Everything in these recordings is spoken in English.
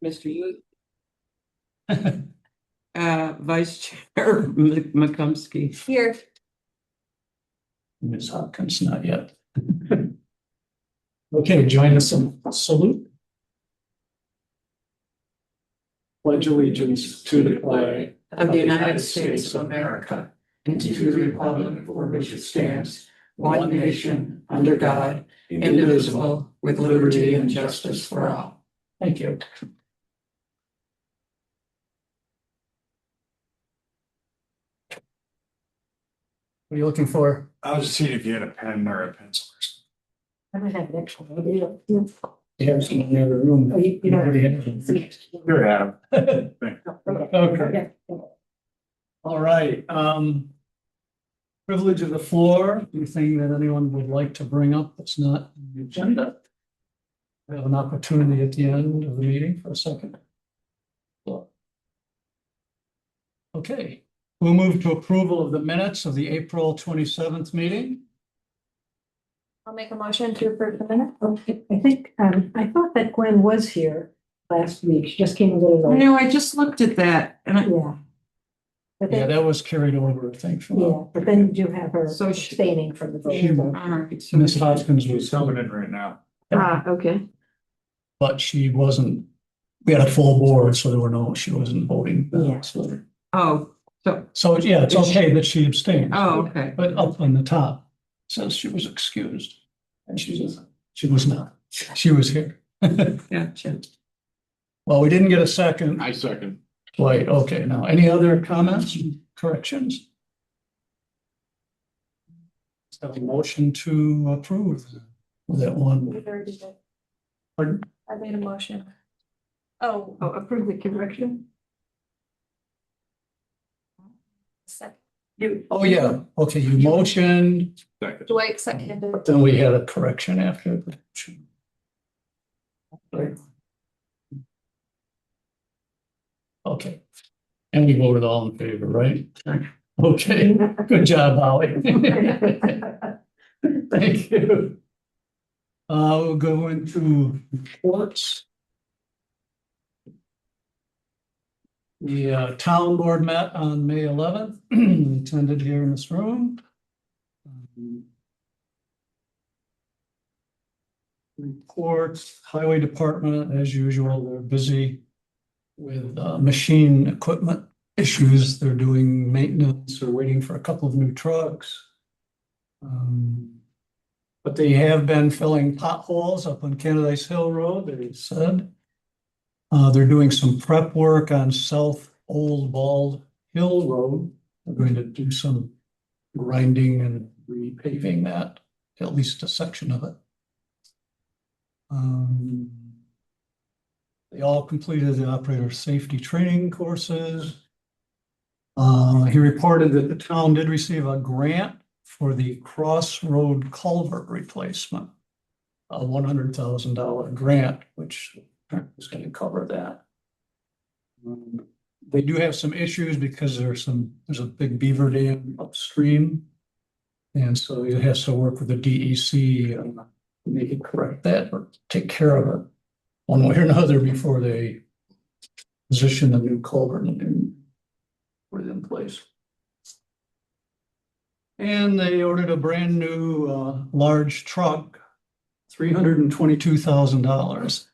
Mr. Youth. Vice Chair McCumsky. Here. Ms. Hopkins, not yet. Okay, join us in salute. Pledge allegiance to the flag Of the United States of America and to the republic for which it stands, one nation, under God, indivisible, with liberty and justice for all. Thank you. What are you looking for? I was just seeing if you had a pen or a pencil or something. I don't have an extra one. You have some in the other room. Oh, you know. already have them. Here, Adam. Okay. All right, privilege of the floor, anything that anyone would like to bring up that's not on the agenda? We have an opportunity at the end of the meeting for a second. Okay, we'll move to approval of the minutes of the April 27th meeting. I'll make a motion to approve the minute. Okay, I think, I thought that Gwen was here last week. She just came a little I late. know, I just looked at that and I, Yeah. But Yeah, then, that was carried over, I think, from yeah, but then you do have her So she- abstaining from the She- vote. all right. So Ms. Hopkins She's was, coming in right now. okay. but she wasn't, we had a full board, so there were no, she wasn't voting. Yeah. Oh, So, yeah, it's okay that she abstained. oh, okay. But up on the top says she was excused. And she was not. She was here. Gotcha. Well, we didn't get a second. I second. Wait, okay, now, any other comments, corrections? Have a motion to approve that one. We already did. Pardon? I made a motion. Oh, approve the correction? Second. Oh, yeah, okay, you motioned, Second. Dwight seconded. but then we had a correction after. the motion. Right. Okay, and we voted all in favor, right? Okay, good job, Holly. Thank you. We'll go into reports. The town board met on May 11th, attended here in this room. Reports, highway department, as usual, they're busy with machine equipment issues. They're doing maintenance or waiting for a couple of new trucks. But they have been filling potholes up on Canadice Hill Road, they said. They're doing some prep work on South Old Bald Hill Road. They're going to do some grinding and repaving that, at least a section of it. They all completed the operator safety training courses. He reported that the town did receive a grant for the Crossroad culvert replacement. A $100,000 grant, which is going to cover that. They do have some issues because there's a big beaver dam upstream. And so he has to work with the DEC and maybe correct that or take care of it one way or another before they position the new culvert and put it in place. And they ordered a brand new large truck, $322,000.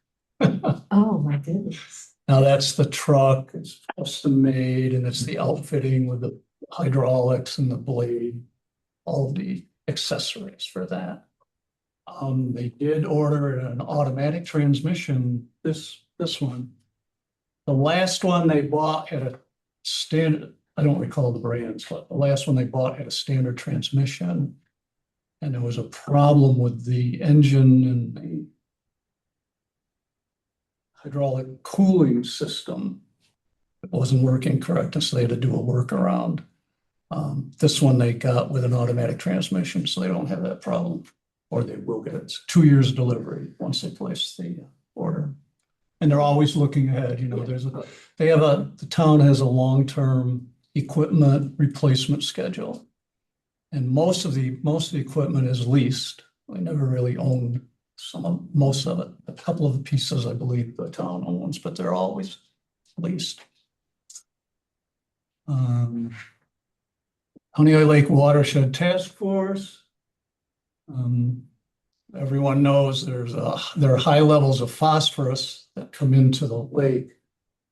Oh, my goodness. Now that's the truck, it's custom made and it's the outfitting with the hydraulics and the blade, all the accessories for that. They did order an automatic transmission, this one. The last one they bought had a standard, I don't recall the brands, but the last one they bought had a standard transmission. And there was a problem with the engine and the hydraulic cooling system. It wasn't working correct, and so they had to do a workaround. This one they got with an automatic transmission, so they don't have that problem. Or they will get it. 2 years delivery once they place the order. And they're always looking ahead, you know, the town has a long-term equipment replacement schedule. And most of the equipment is leased. We never really own most of it. A couple of the pieces, I believe, the town owns, but they're always leased. Honey Lake Watershed Task Force. Everyone knows there are high levels of phosphorus that come into the lake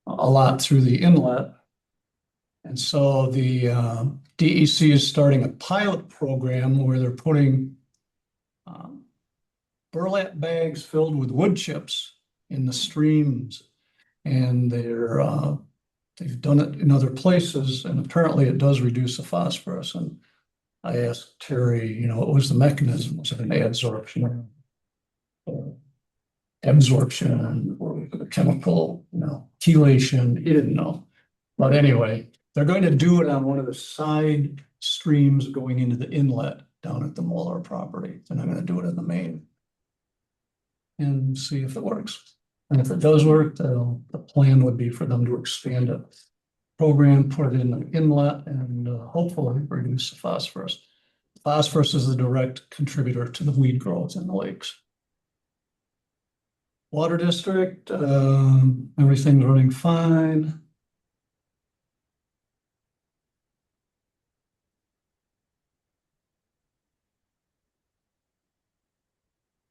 a lot through the inlet. And so the DEC is starting a pilot program where they're putting burlap bags filled with wood chips in the streams. And they've done it in other places, and apparently it does reduce the phosphorus. And I asked Terry, what was the mechanism? Was it an adsorption or absorption or a chemical, chelation? He didn't know. But anyway, they're going to do it on one of the side streams going into the inlet down at the Moeller property. They're not going to do it in the main. And see if it works. And if it does work, the plan would be for them to expand it. Program, put it in the inlet, and hopefully reduce the phosphorus. Phosphorus is a direct contributor to the weed growth in the lakes. Water district, everything's running fine.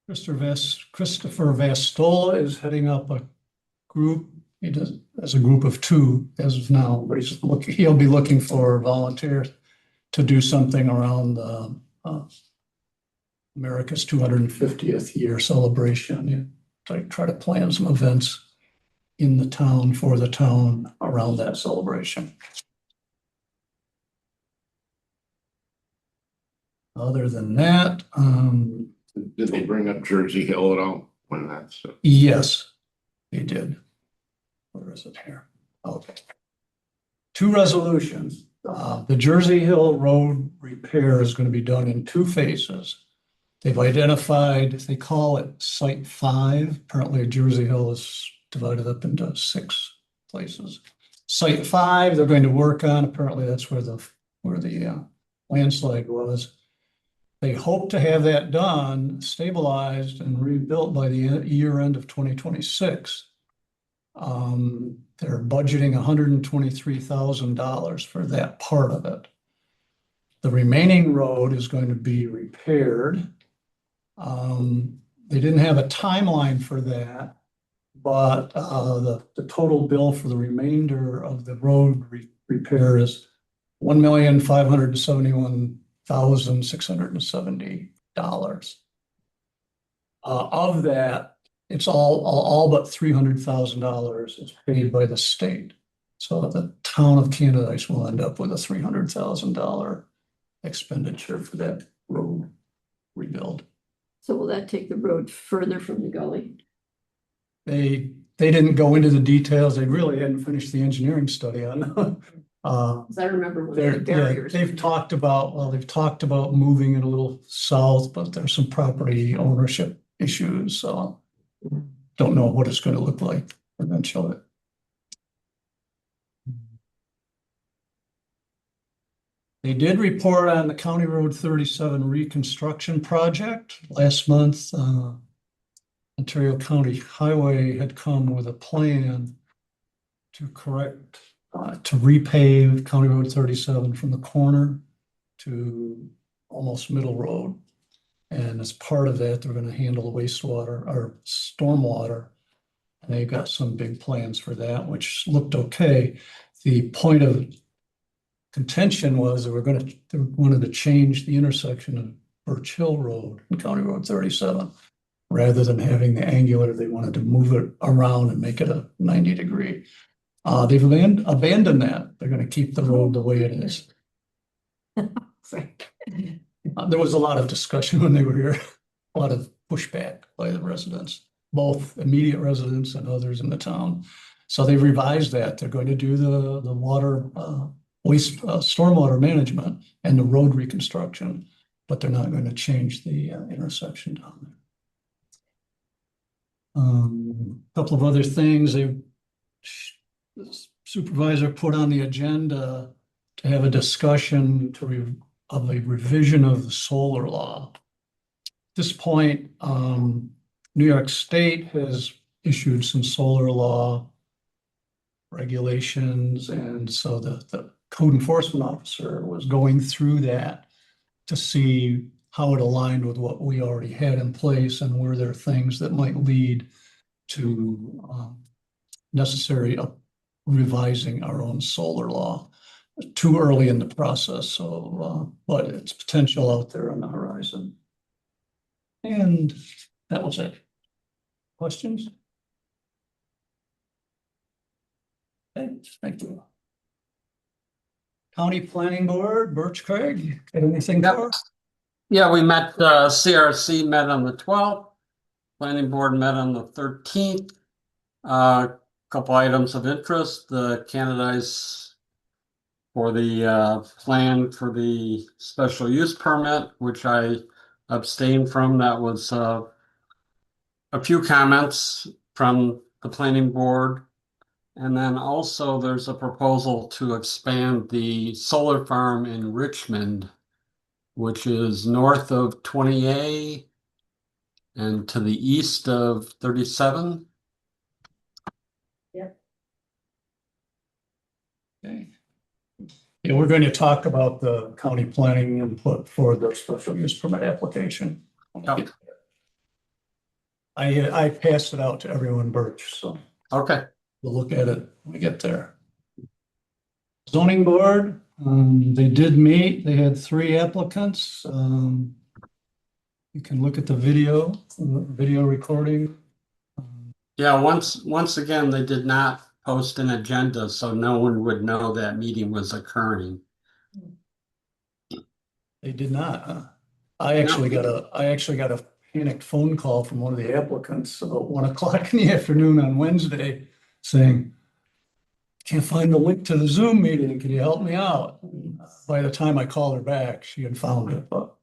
Christopher Vastola is heading up a group. He does as a group of 2 as of now, but he'll be looking for volunteers to do something around the America's 250th year celebration. Try to plan some events in the town for the town around that celebration. Other than that, did they bring up Jersey Hill at all when that's? Yes, they did. Where is it here? Okay. 2 resolutions. The Jersey Hill Road repair is going to be done in 2 phases. They've identified, they call it Site 5. Apparently Jersey Hill is divided up into 6 places. Site 5, they're going to work on. Apparently that's where the landslide was. They hope to have that done, stabilized, and rebuilt by the year end of 2026. They're budgeting $123,000 for that part of it. The remaining road is going to be repaired. They didn't have a timeline for that, but the total bill for the remainder of the road repair is $1,571,670. Of that, it's all but $300,000 is paid by the state. So the town of Canadice will end up with a $300,000 expenditure for that road rebuild. So will that take the road further from the gully? They didn't go into the details. They really hadn't finished the engineering study on it. 'Cause I remember when the barriers. They've talked about moving it a little south, but there's some property ownership issues, so don't know what it's going to look like eventually. They did report on the County Road 37 reconstruction project. Last month, Ontario County Highway had come with a plan to repave County Road 37 from the corner to almost Middle Road. And as part of that, they're going to handle wastewater or stormwater. And they've got some big plans for that, which looked okay. The point of contention was they wanted to change the intersection of Birch Hill Road and County Road 37. Rather than having the angular, they wanted to move it around and make it a 90-degree. They've abandoned that. They're going to keep the road the way it is. There was a lot of discussion when they were here, a lot of pushback by the residents, both immediate residents and others in the town. So they've revised that. They're going to do the water, stormwater management and the road reconstruction, but they're not going to change the intersection down there. A couple of other things. The supervisor put on the agenda to have a discussion of a revision of the solar law. At this point, New York State has issued some solar law regulations, and so the code enforcement officer was going through that to see how it aligned with what we already had in place, and were there things that might lead to necessary revising our own solar law. Too early in the process, so but it's potential out there on the horizon. And that was it. Questions? Okay, thank you. County Planning Board, Birch Craig, got anything Yep. for us? Yeah, we met, CRC met on the 12th, planning board met on the 13th. Couple items of interest, the candidates for the plan for the special use permit, which I abstained from. That was a few comments from the planning board. And then also there's a proposal to expand the solar farm in Richmond, which is north of 20A and to the east of 37. Okay. Yeah, we're going to talk about the county planning input for the special use permit application. Yep. I passed it out to everyone, Birch, so Okay. we'll look at it when we get there. Zoning board, they did meet, they had 3 applicants. You can look at the video recording. Yeah, once again, they did not post an agenda, so no one would know that meeting was occurring. They did not, huh? I actually got a panicked phone call from one of the applicants about 1 o'clock in the afternoon on Wednesday saying, can't find the link to the Zoom meeting. Can you help me out? By the time I called her back, she had found it, but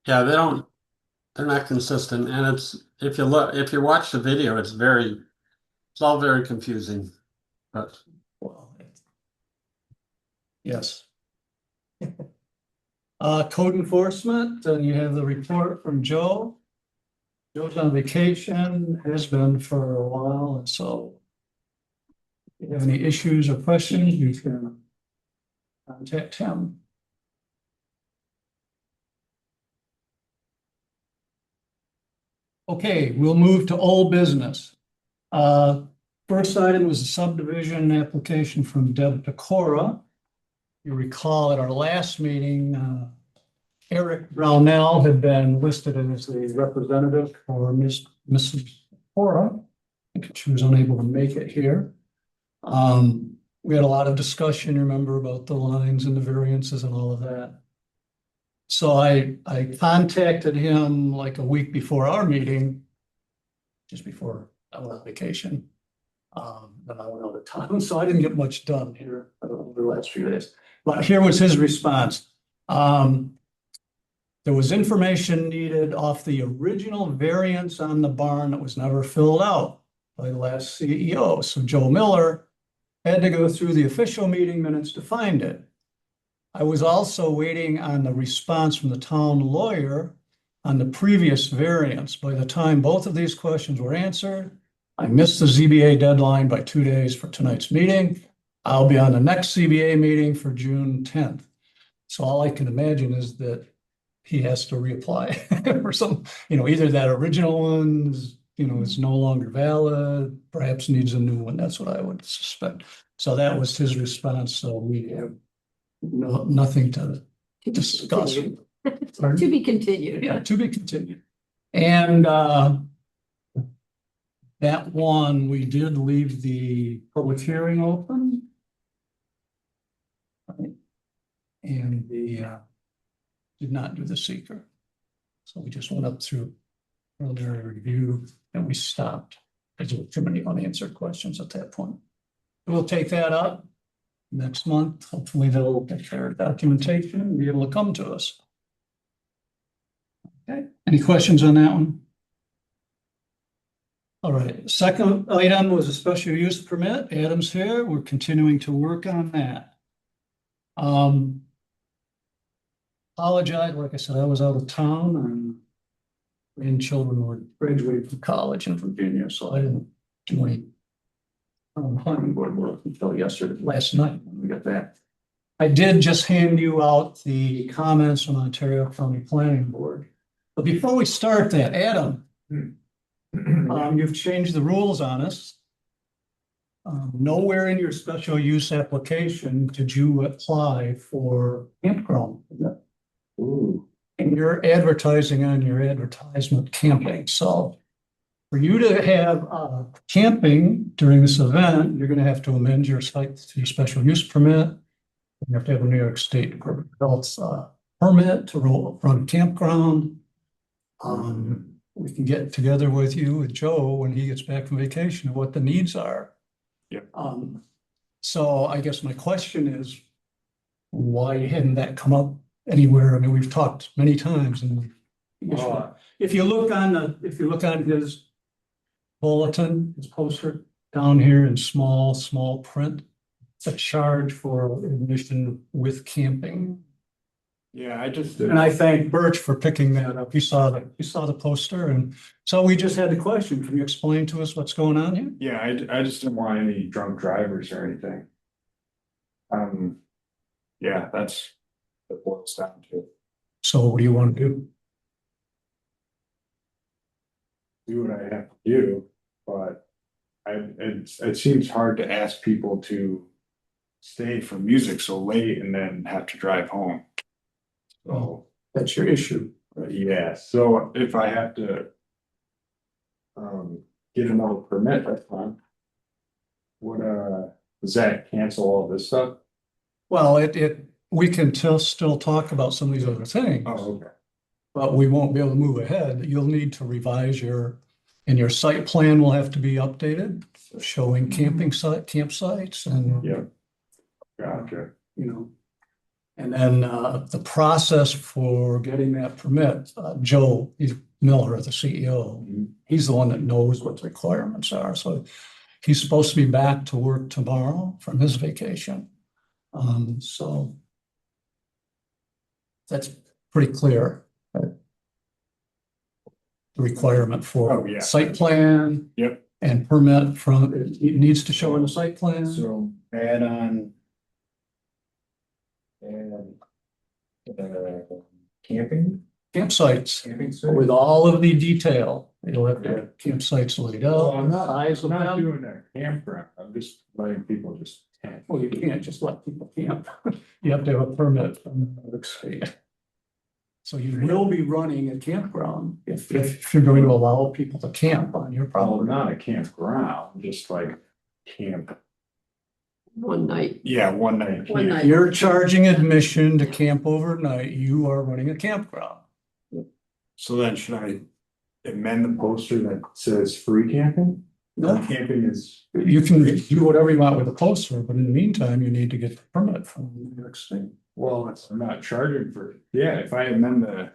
Yeah, they're not consistent. And if you watch the video, it's all very confusing. But well, yes. Code enforcement, and you have the report from Joe. Joe's on vacation, has been for a while, and so if you have any issues or questions, you can contact him. Okay, we'll move to old business. First item was a subdivision application from Deb Pecora. You recall at our last meeting, Eric Brownell had been listed as the representative for Mrs. Pecora. I think she was unable to make it here. We had a lot of discussion, remember, about the lines and the variances and all of that. So I contacted him like a week before our meeting, just before I went on vacation. Then I went out of town, so I didn't get much done here over the last few days. But here was his response. There was information needed off the original variance on the barn that was never filled out by the last CEO. So Joe Miller had to go through the official meeting minutes to find it. I was also waiting on the response from the town lawyer on the previous variance. By the time both of these questions were answered, I missed the ZBA deadline by 2 days for tonight's meeting. I'll be on the next ZBA meeting for June 10th. So all I can imagine is that he has to reapply for some, either that original one is no longer valid, perhaps needs a new one. That's what I would suspect. So that was his response. So we have nothing to discuss. To be continued. Yeah, to be continued. And that one, we did leave the public hearing open. Right. And did not do the seeker. So we just went up through preliminary review and we stopped because there were too many unanswered questions at that point. We'll take that up next month. Hopefully they'll get their documentation and be able to come to us. Okay, any questions on that one? All right, second item was a special use permit. Adam's here. We're continuing to work on that. Apologize, like I said, I was out of town and grandchildren were graduating from college in Virginia, so I didn't do any planning board work until last night when we got back. I did just hand you out the comments from Ontario County Planning Board. But before we start that, Adam, you've changed the rules on us. Nowhere in your special use application did you apply for campground. Ooh. And you're advertising on your advertisement camping, so for you to have camping during this event, you're gonna have to amend your site to your special use permit. You have to have a New York State Department of Health permit to run a campground. We can get together with you, with Joe, when he gets back from vacation, what the needs are. Yep. So I guess my question is, why hadn't that come up anywhere? I mean, we've talked many times and if you look on his bulletin, his poster down here in small print, it's a charge for admission with camping. Yeah, I just. And I thank Birch for picking that up. You saw the poster, and so we just had the question. Can you explain to us what's going on here? Yeah, I just didn't want any drunk drivers or anything. Yeah, that's what it boils down to. So what do you want to do? Do what I have to do, but it seems hard to ask people to stay for music so late and then have to drive home. So That's your issue. yeah, so if I have to get another permit, that's fine. What does that cancel all this stuff? Well, we can still talk about some of these other things, Oh, okay. but we won't be able to move ahead. You'll need to revise your site plan will have to be updated, showing campsites and, Yeah. Gotcha. you know. And then the process for getting that permit, Joe Miller, the CEO, he's the one that knows what the requirements are. So he's supposed to be back to work tomorrow from his vacation. So that's pretty clear. The requirement for Oh, yeah. site plan. Yep. And permit from, it needs to show in the site plan. So add on. And camping Campsites with all of the detail. You'll have to have campsites laid Well, out. I'm not size of them. doing a campground, I'm just letting people just camp. Well, you can't just let people camp. You have to have a permit from the New York State. So you will be running a campground if you're going to allow people to camp on your Well, property. not a campground, just like camp. One night. Yeah, one night. One camp. night. You're charging admission to camp overnight. You are running a campground. So then should I amend the poster that says free camping? No. Camping is, You can do whatever you want with the poster, but in the meantime, you need to get the permit from New York State. well, I'm not charging for, yeah, if I amend the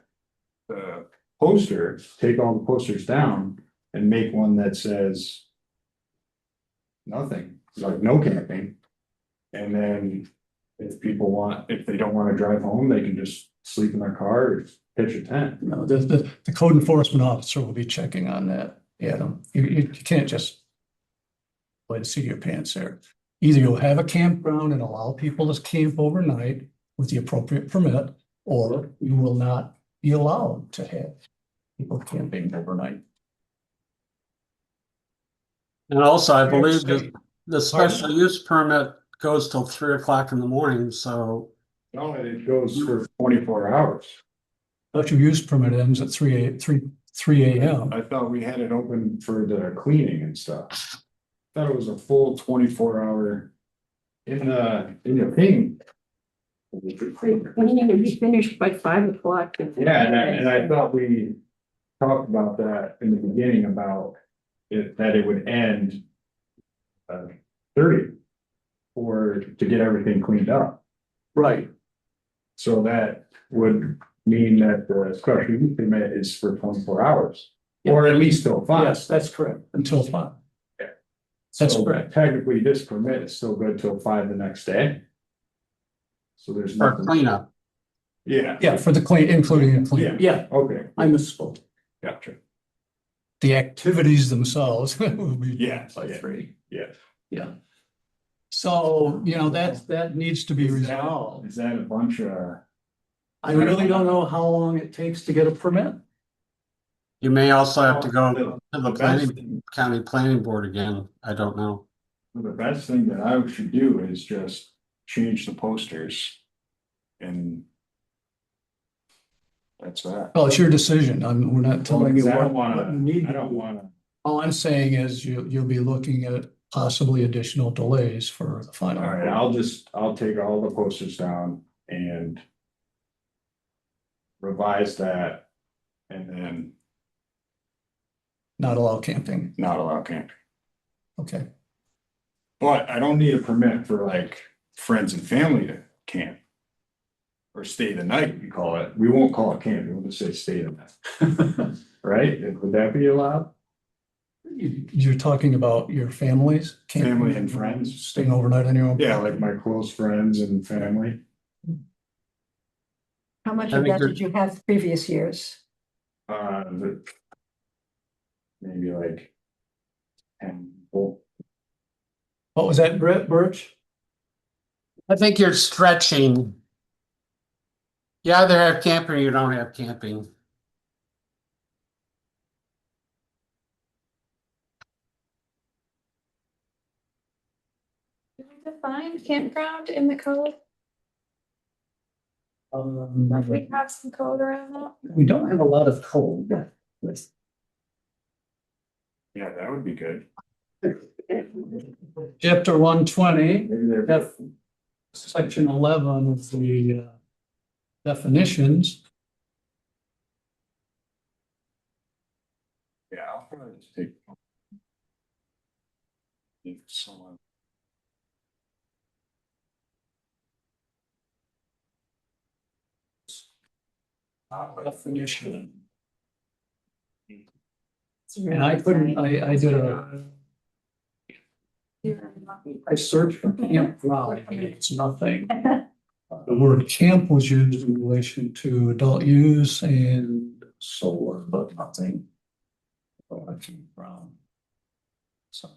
poster, take all the posters down and make one that says nothing, like no camping. And then if they don't want to drive home, they can just sleep in their car or pitch a tent. No, the code enforcement officer will be checking on that, Adam. You can't just play the seat of your pants there. Either you'll have a campground and allow people to camp overnight with the appropriate permit, or you will not be allowed to have people camping overnight. And also, I New York believe State. the special use permit goes till 3 o'clock in the morning, so No, it goes for 24 hours. Special use permit ends at 3 a.m. I thought we had it open for the cleaning and stuff. Thought it was a full 24-hour in the thing. We need to be finished by 5 o'clock. Yeah, and I thought we talked about that in the beginning about it, that it would end 30 to get everything cleaned up. Right. So that would mean that the special use permit is for 24 hours, or at least till 5. Yes, that's correct. Until 5. That's So correct. technically, this permit is still good till 5 the next day. So there's for nothing. cleanup. Yeah. Yeah, for the including the clean. Yeah, Okay. I misspoke. Gotcha. The activities themselves will be. Yes, By yeah. 3, Yeah. yeah. So, that needs to be Is that- resolved. Is that a bunch of? I really don't know how long it takes to get a permit. You may also have to go The- to the the best- county planning board again. I don't know. The best thing that I should do is just change the posters. And. That's that. Well, it's your decision. We're not telling you I don't what you need. I don't wanna, All I'm saying is you'll be looking at possibly additional delays for the final. all right, I'll take all the posters down and. Revise that. And then Not allow camping. not allow camping. Okay. But I don't need a permit for like friends and family to camp. Or stay the night, we call it. We won't call it camping, we'll just say stay the night. Right? Would that be allowed? You're talking about your families? camping, Family and friends. Staying overnight on your own? Yeah, like my close friends and family. How much I of think that there- did you have previous years? Maybe like. And well, What was that, Brett Birch? I think you're stretching. You either have camping or you don't have camping. Do we define campground in the code? Do we have some code around that? We don't have a lot of code. yeah, that would be good. Chapter 120, Maybe they're. section 11 of the definitions. Yeah, I'll probably just take. If someone. Definition. And I couldn't, I did I searched for campground, it's nothing. The word camp was used in relation to adult use and solar, but nothing. about a campground. So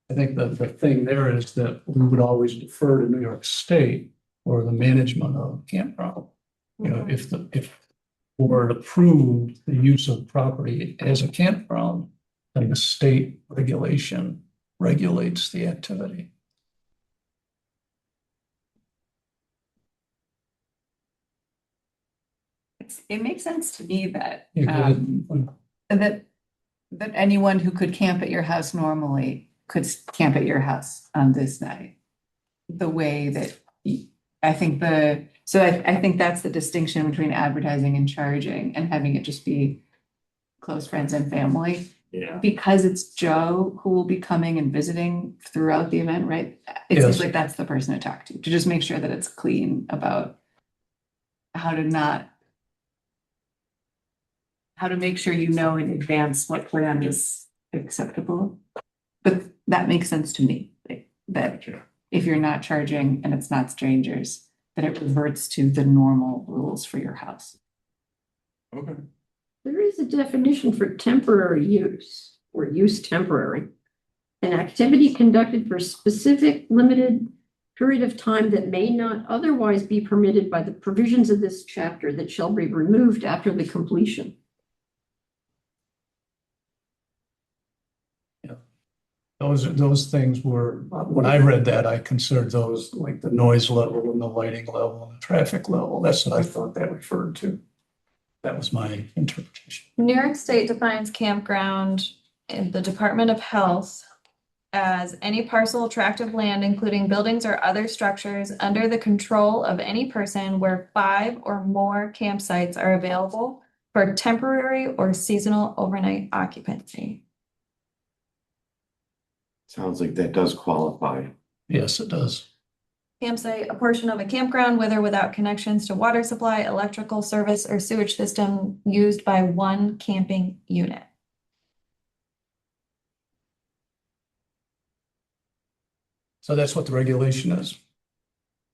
I think that the thing there is that we would always defer to New York State for the management of campground. If the board approved the use of property as a campground, then the state regulation regulates the activity. It makes sense to me that, You could- that anyone who could camp at your house normally could camp at your house on this night. The way that, I think I think that's the distinction between advertising and charging and having it just be close friends and family. Yeah, Because it's Joe who will be coming and visiting throughout the event, right? It Yes. seems like that's the person to talk to just make sure that it's clean about how to make sure you know in advance what plan is acceptable. But that makes sense to me, that gotcha. if you're not charging and it's not strangers, that it reverts to the normal rules for your house. Okay. There is a definition for temporary use or use temporary. An activity conducted for a specific limited period of time that may not otherwise be permitted by the provisions of this chapter that shall be removed after the completion. Those things were, when I read that, I considered those like the noise level and the lighting level and the traffic level. That's what I thought that referred to. That was my interpretation. New York State defines campground in the Department of Health as any parcel, tract of land, including buildings or other structures under the control of any person where 5 or more campsites are available for temporary or seasonal overnight occupancy. Sounds like that does qualify. Yes, it does. Campsite, a portion of a campground with or without connections to water supply, electrical service, or sewage system used by one camping unit. So that's what the regulation is.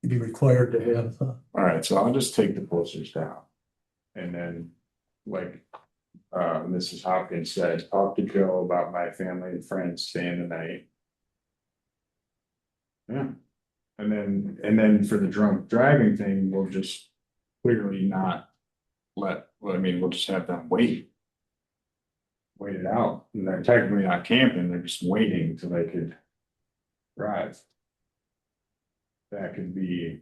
You'd be required to have, All right, so I'll just take the posters down. And then, like, Mrs. Hopkins said, talk to Joe about my family and friends staying the night. Yeah, and then for the drunk driving thing, we'll just clearly not well, I mean, we'll just have them wait. Wait it out, and they're technically not camping, they're just waiting till they could drive. That could be.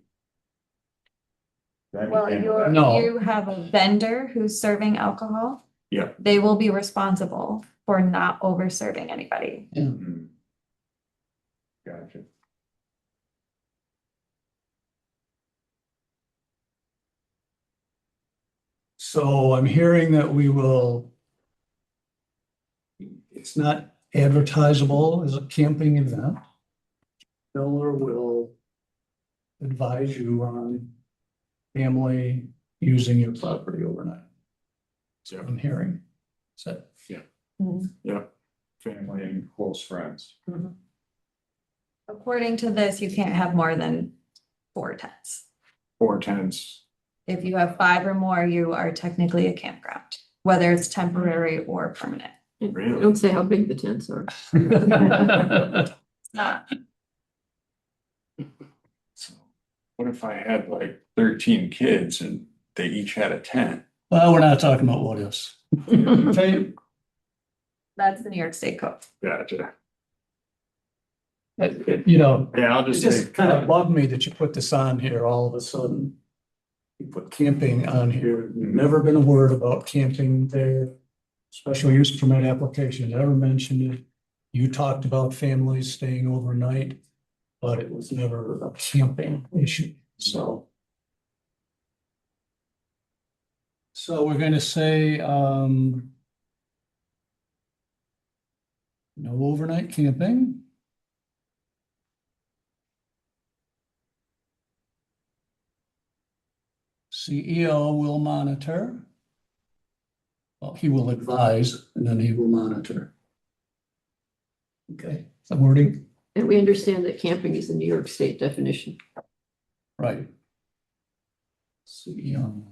That Well, could handle No. you have a vendor who's serving alcohol. Yeah. They will be responsible for not over serving anybody. Yeah. that. Gotcha. So I'm hearing that we will. It's not advertisable as a camping event. Miller will advise you on family using your property overnight. So I'm hearing. So, Yep, family and close friends. According to this, you can't have more than 4 tents. 4 tents. If you have 5 or more, you are technically a campground, whether it's temporary or permanent. Really? Don't say how big the tents are. It's not. So what if I had like 13 kids and they each had a tent? well, we're not talking about what ifs. Okay, That's the New York State code. Gotcha. you know, Yeah, I'll it just just say, kind of bugged me that you put this on here all of a sudden. You put camping on here, never been a word about camping there. Special use permit application, never mentioned it. You talked about families staying overnight, but it was never a camping issue, so. So we're gonna say, no overnight camping. CEO will monitor. Well, he will advise and then he will monitor. Okay, the wording, And we understand that camping is a New York State definition. right. CEO.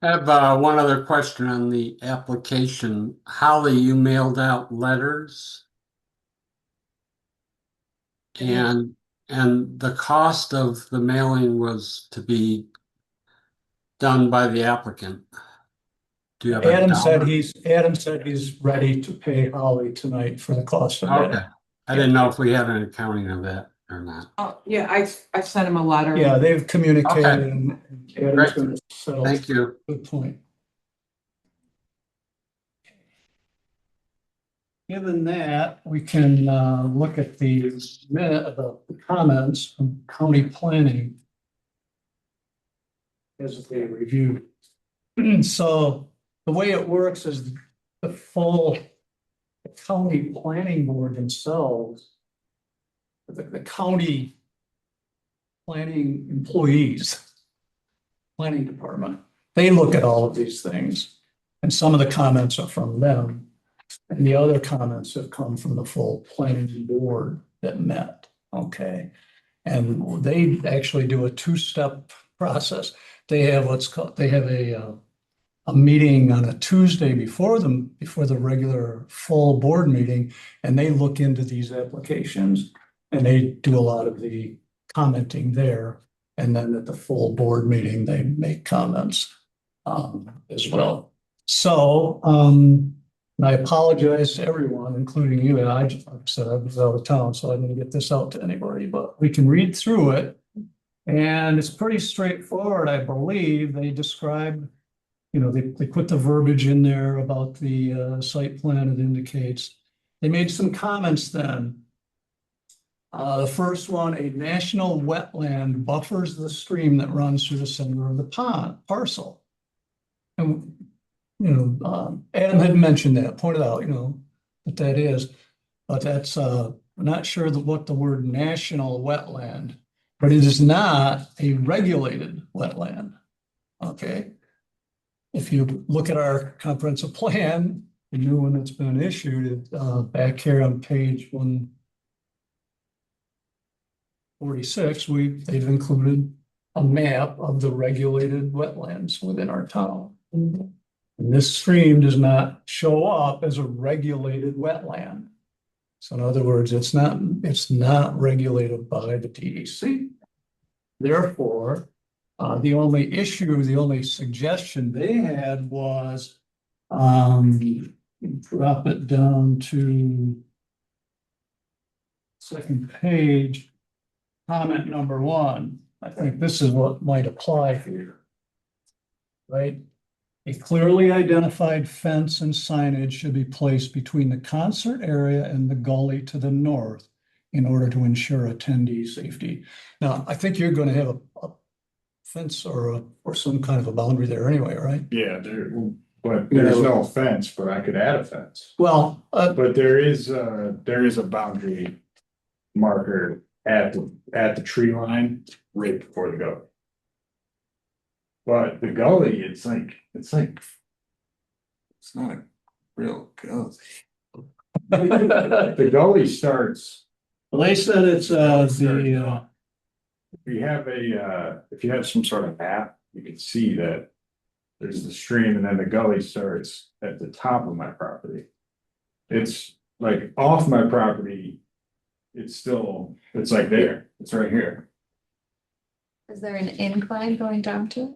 I have one other question on the application. Holly, you mailed out letters? And the cost of the mailing was to be done by the applicant. Do you have a Adam dollar? said he's ready to pay Holly tonight for the cost of Okay, that. I didn't know if we had an accounting of that or not. Oh, yeah, I sent him a letter. Yeah, they've communicated Okay. and Adam's Great. gonna settle. Thank you. Good point. Given that, we can look at the minute, the comments from county planning as they reviewed. So the way it works is the full county planning board themselves, the county planning employees, planning department, they look at all of these things. And some of the comments are from them. And the other comments have come from the full planning board that met, okay? And they actually do a 2-step process. They have what's called, they have a meeting on a Tuesday before the regular full board meeting, and they look into these applications and they do a lot of the commenting there. And then at the full board meeting, they make comments as well. So, and I apologize to everyone, including you. And I just, like I said, I was out of town, so I didn't get this out to anybody, but we can read through it. And it's pretty straightforward, I believe. They describe, you know, they put the verbiage in there about the site plan it indicates. They made some comments then. The first one, a national wetland buffers the stream that runs through the center of the parcel. And you know, Adam had mentioned that, pointed out, you know, that is, but that's, I'm not sure what the word national wetland, but it is not a regulated wetland. Okay. If you look at our comprehensive plan, the new one that's been issued, back here on page 146, they've included a map of the regulated wetlands within our town. And this stream does not show up as a regulated wetland. So in other words, it's not regulated by the DEC. Therefore, the only suggestion they had was, drop it down to second page, comment number 1. I think this is what might apply here. Right? A clearly identified fence and signage should be placed between the concert area and the gully to the north in order to ensure attendee safety. Now, I think you're going to have a fence or some kind of a boundary there anyway, right? Yeah, but there's no fence, but I could add a fence. Well, But there is a boundary marker at the tree line right before the gully. But the gully, it's not a real gully. The gully starts. they said it's the If you have some sort of map, you can see that there's the stream and then the gully starts at the top of my property. It's like off my property. It's like there, it's right here. Is there an incline going down to it?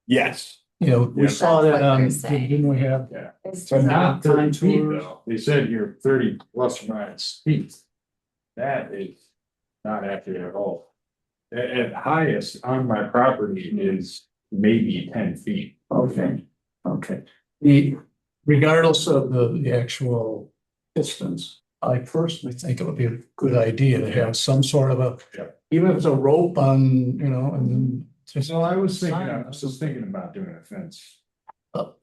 Yes, we saw That's that what on, they're saying. didn't we have? yeah, Is but to not Time 30 feet tours. though. They said you're 30 plus or minus feet. That is not accurate at all. At highest on my property is maybe 10 feet. Okay. Regardless of the actual distance, I personally think it would be a good idea to have some sort of Yeah. even if it's a rope on, and just. So I was thinking about doing a fence.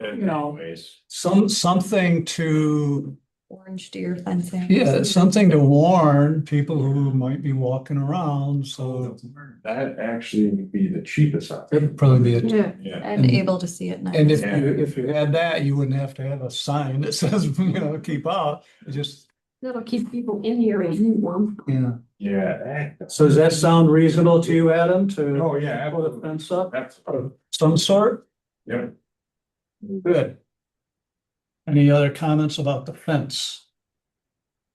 Anyways. Something to, orange deer fencing. something to warn people who might be walking around, so That actually would be the cheapest option. it'd probably be Yeah, Yeah. And able to see at night. And if you had that, you wouldn't have to have a sign that says, keep out, just, that'll keep people in the area you want. yeah. Yeah. So does that sound reasonable to you, Adam, to Oh, yeah, put a absolutely. fence up That's, of some sort? yeah. Good. Any other comments about the fence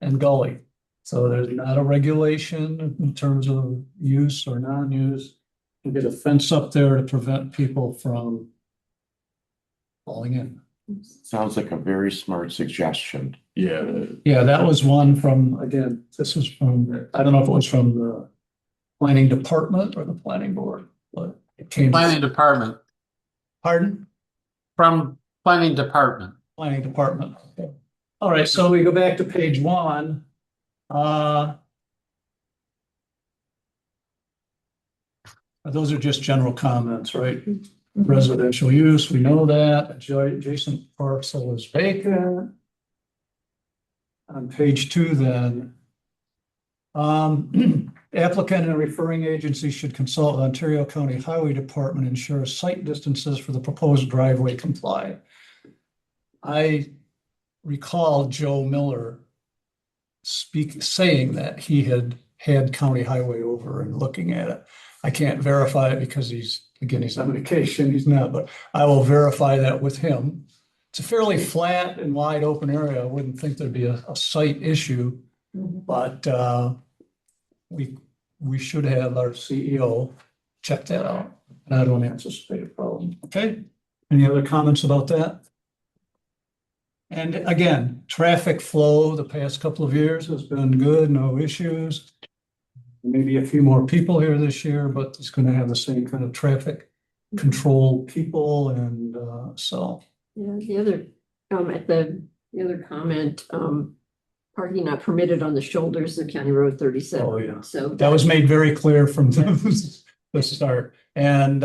and gully? So there's not a regulation in terms of use or non-use. You get a fence up there to prevent people from falling in. Sounds like a very smart suggestion. Yeah. Yeah, that was one from, again, this was from, I don't know if it was from the planning department or the planning board, but it came. Planning department, Pardon? from planning department. Planning department. Okay. All right, so we go back to page 1. Those are just general comments, right? Residential use, we know that. Adjacent parcel is vacant. On page 2 then. Applicant and referring agency should consult with Ontario County Highway Department, ensure site distances for the proposed driveway comply. I recall Joe Miller saying that he had County Highway over and looking at it. I can't verify it because he's on vacation, he's not, but I will verify that with him. It's a fairly flat and wide open area. I wouldn't think there'd be a site issue, but we should have our CEO check that out. And I don't anticipate a problem. Okay, any other comments about that? And again, traffic flow the past couple of years has been good, no issues. Maybe a few more people here this year, but it's going to have the same kind of traffic control people and so. Yeah, the other, the other comment, parking not permitted on the shoulders of County Road 37. Oh, yeah. So That was made very clear from the start. And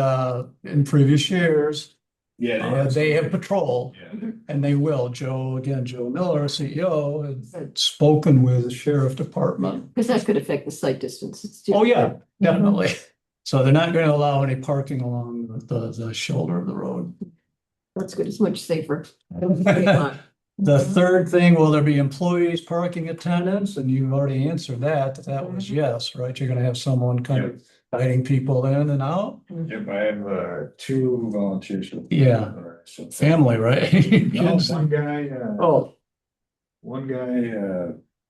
in previous years, they have patrol Yeah. and they will. Joe Miller, CEO, had spoken with the sheriff department. because that could affect the site distance. It's too- Oh, yeah, definitely. So they're not going to allow any parking along the shoulder of the road. That's good. It's much safer. The third thing, will there be employees, parking attendants? And you've already answered that. That was yes, right? You're gonna have someone kind of guiding people in and out? Yep, I have two volunteers. Yeah. So Family, right? no, Kids. one guy, Oh,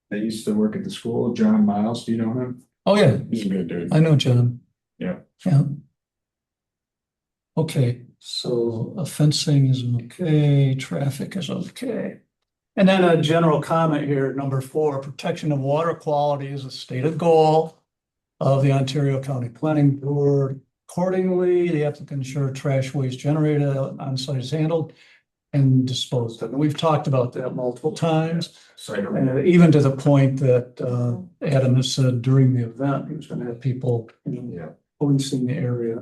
that used to work at the school, John Miles, do you know him? oh, yeah, He's a good dude. I know John. Yeah. Yeah. Okay, so fencing is okay, traffic is okay. And then a general comment here, number 4, protection of water quality is a stated goal of the Ontario County Planning Board. Accordingly, the applicant ensure trash waste generated on site is handled and disposed of. And we've talked about that multiple times. Even to the point that Adam has said during the event, he was gonna have people, policing the area.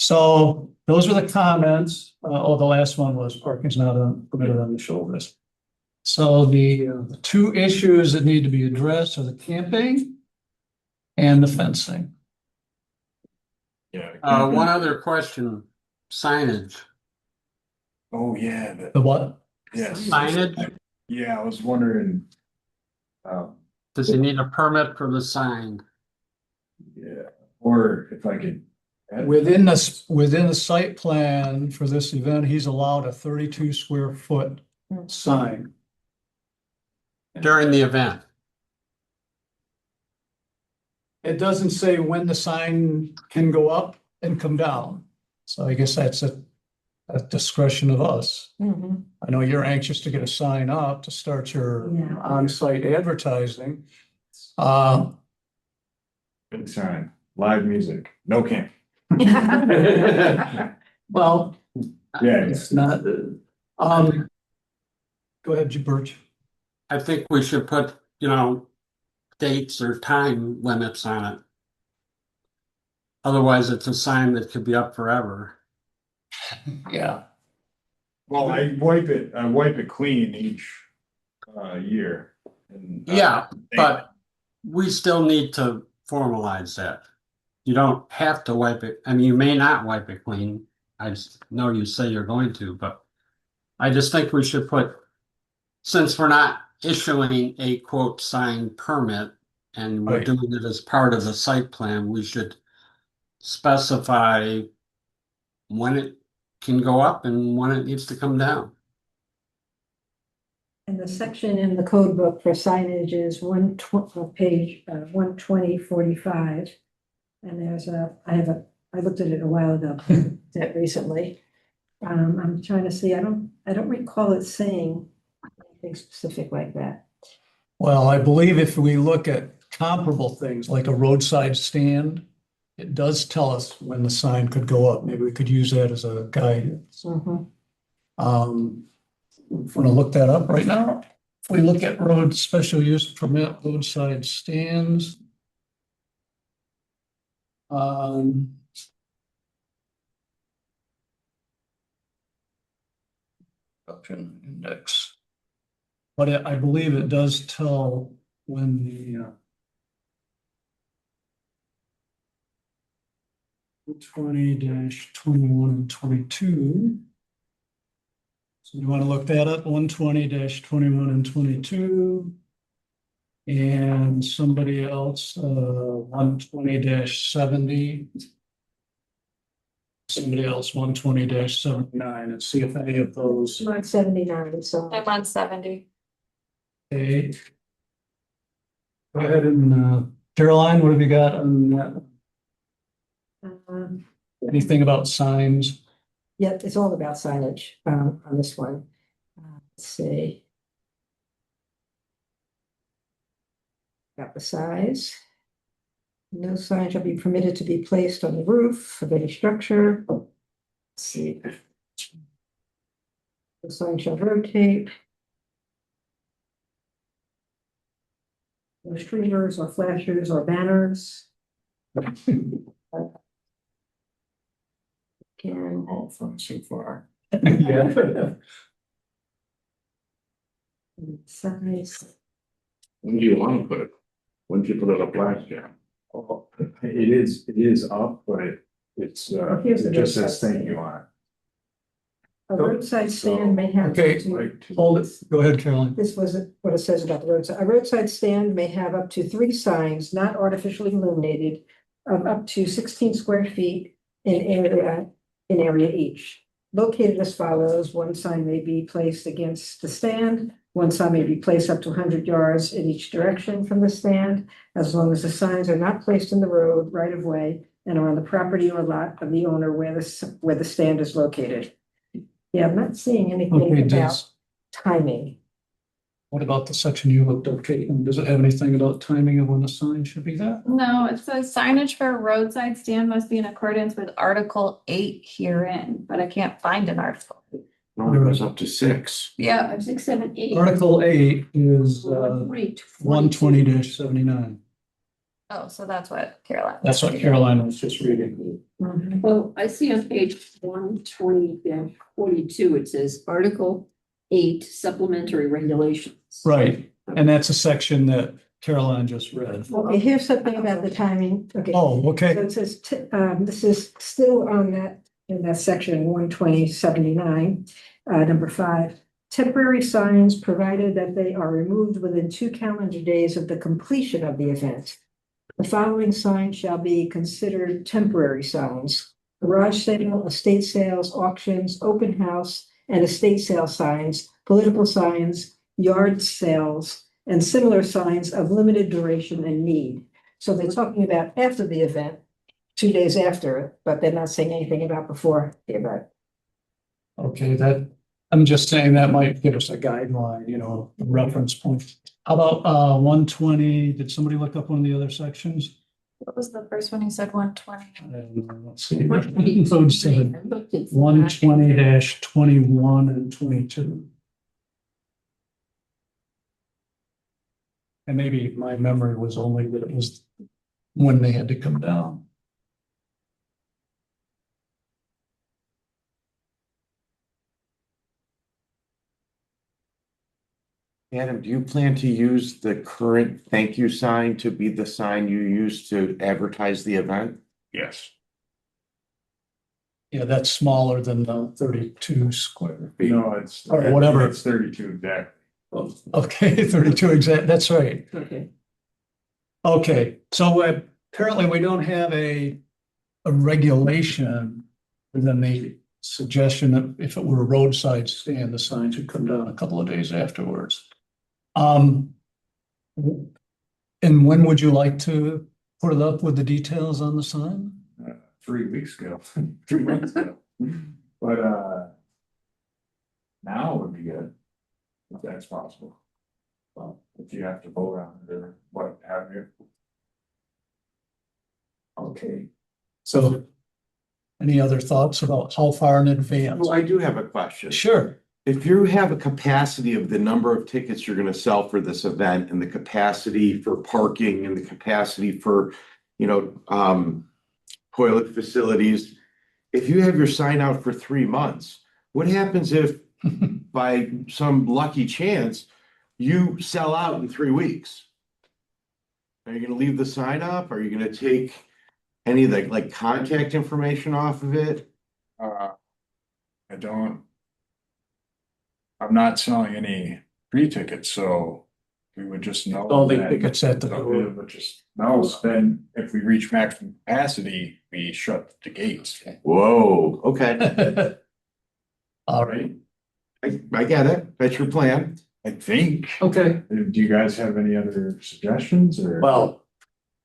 So those were the comments. The last one was parking's not permitted on the shoulders. So the two issues that need to be addressed are the camping and the fencing. Yeah. One other question, signage. Oh, yeah, The what? yes. Signage, Yeah, I was wondering. does he need a permit for the sign? Yeah, or if I could. Within the site plan for this event, he's allowed a 32 square foot sign. During the event? It doesn't say when the sign can go up and come down. So I guess that's a discretion of us. Mhm. I know you're anxious to get a sign up to start your Yeah. on-site advertising. Big sign, live music, no camp. Well, Yeah, it's not, go ahead, Birch. I think we should put, dates or time limits on it. Otherwise, it's a sign that could be up forever. Yeah. well, I wipe it clean each year. And, Yeah, but we still need to formalize that. You don't have to wipe it. I mean, you may not wipe it clean. I just know you say you're going to, but I just think we should put, since we're not issuing a quote sign permit and we're Right. doing it as part of the site plan, we should specify when it can go up and when it needs to come down. And the section in the code book for signage is page 12045. And I looked at it a while ago, that recently. I'm trying to see, I don't recall it saying anything specific like that. Well, I believe if we look at comparable things like a roadside stand, it does tell us when the sign could go up. Maybe we could use that as a guidance. Mhm. If we want to look that up right now, if we look at road special use permit roadside stands. Production index. But I believe it does tell when the 20-21 and 22. So you want to look that up, 120-21 and 22. And somebody else, 120-70. Somebody else, 120-79, and see if any of those. 179, so. I'm on 70. Okay. Go ahead and, Caroline, what have you got on that? Anything about signs? Yeah, it's all about signage on this one. Let's see. Got the size. No sign shall be permitted to be placed on the roof of any structure. Let's see. The sign shall rotate. No streamers or flashers or banners. Can All from so far. Yeah. size. When do you want to put it? When do you put it up last year? Oh, it is up, but it Here's the just says website. thank you on it. A roadside stand may have. Okay. up to- Like, Hold it, go ahead, Caroline. This wasn't what it says about the roadside. A roadside stand may have up to 3 signs not artificially illuminated of up to 16 square feet in area each. Located as follows, one sign may be placed against the stand, one sign may be placed up to 100 yards in each direction from the stand, as long as the signs are not placed in the road right of way and are on the property or lot of the owner where the stand is located. Yeah, I'm not seeing Okay, anything about does, timing. what about the section you looked up, Caitlin? Does it have anything about timing of when the sign should be there? No, it says signage for a roadside stand must be in accordance with Article 8 herein, but I can't find an article. No, it goes up to 6. Yeah, 5, 6, 7, 8. Article 8 is 120, 120-79. oh, so that's what Caroline. That's what Caroline was just reading. Well, I see on page 120-42, it says Article 8 Supplementary Regulations. Right, and that's a section that Caroline just read. Okay, here's something about the timing. Okay. Oh, So okay. it says, this is still on that, in that section 120-79, number 5. Temporary signs, provided that they are removed within 2 calendar days of the completion of the event. The following signs shall be considered temporary signs: garage sale, estate sales, auctions, open house, and estate sale signs, political signs, yard sales, and similar signs of limited duration and need. So they're talking about after the event, 2 days after, but they're not saying anything about before the event. Okay, that, I'm just saying that might give us a guideline, you know, a reference point. How about 120? Did somebody look up one of the other sections? What was the first one you said, 120? Let's see. 120. Code said I looked at 120-21 and 22. And maybe my memory was only that it was when they had to come down. Adam, do you plan to use the current thank you sign to be the sign you use to advertise the event? yes. Yeah, that's smaller than the 32 square feet. No, it's. Or whatever. It's 32 exactly. Okay, 32 exact, that's right. Okay. Okay, so apparently we don't have a regulation within the suggestion that if it were a roadside stand, the sign should come down a couple of days afterwards. And when would you like to put it up with the details on the sign? 3 weeks ago, 3 months ago. But now would be good, if that's possible. Well, if you have to vote on it or what have you. Okay, so any other thoughts about how far in advance? Well, I do have a question. Sure. If you have a capacity of the number of tickets you're gonna sell for this event and the capacity for parking and the capacity for, toilet facilities, if you have your sign out for 3 months, what happens if by some lucky chance you sell out in 3 weeks? Are you gonna leave the sign up? Are you gonna take any of the like contact information off of it? I'm not selling any free tickets, so we would just know. All the that- tickets at the So door. we would just know, then if we reach maximum capacity, we shut the gates. Whoa, okay, All right. I get it. That's your plan. I think. Okay. Do you guys have any other suggestions or? Well,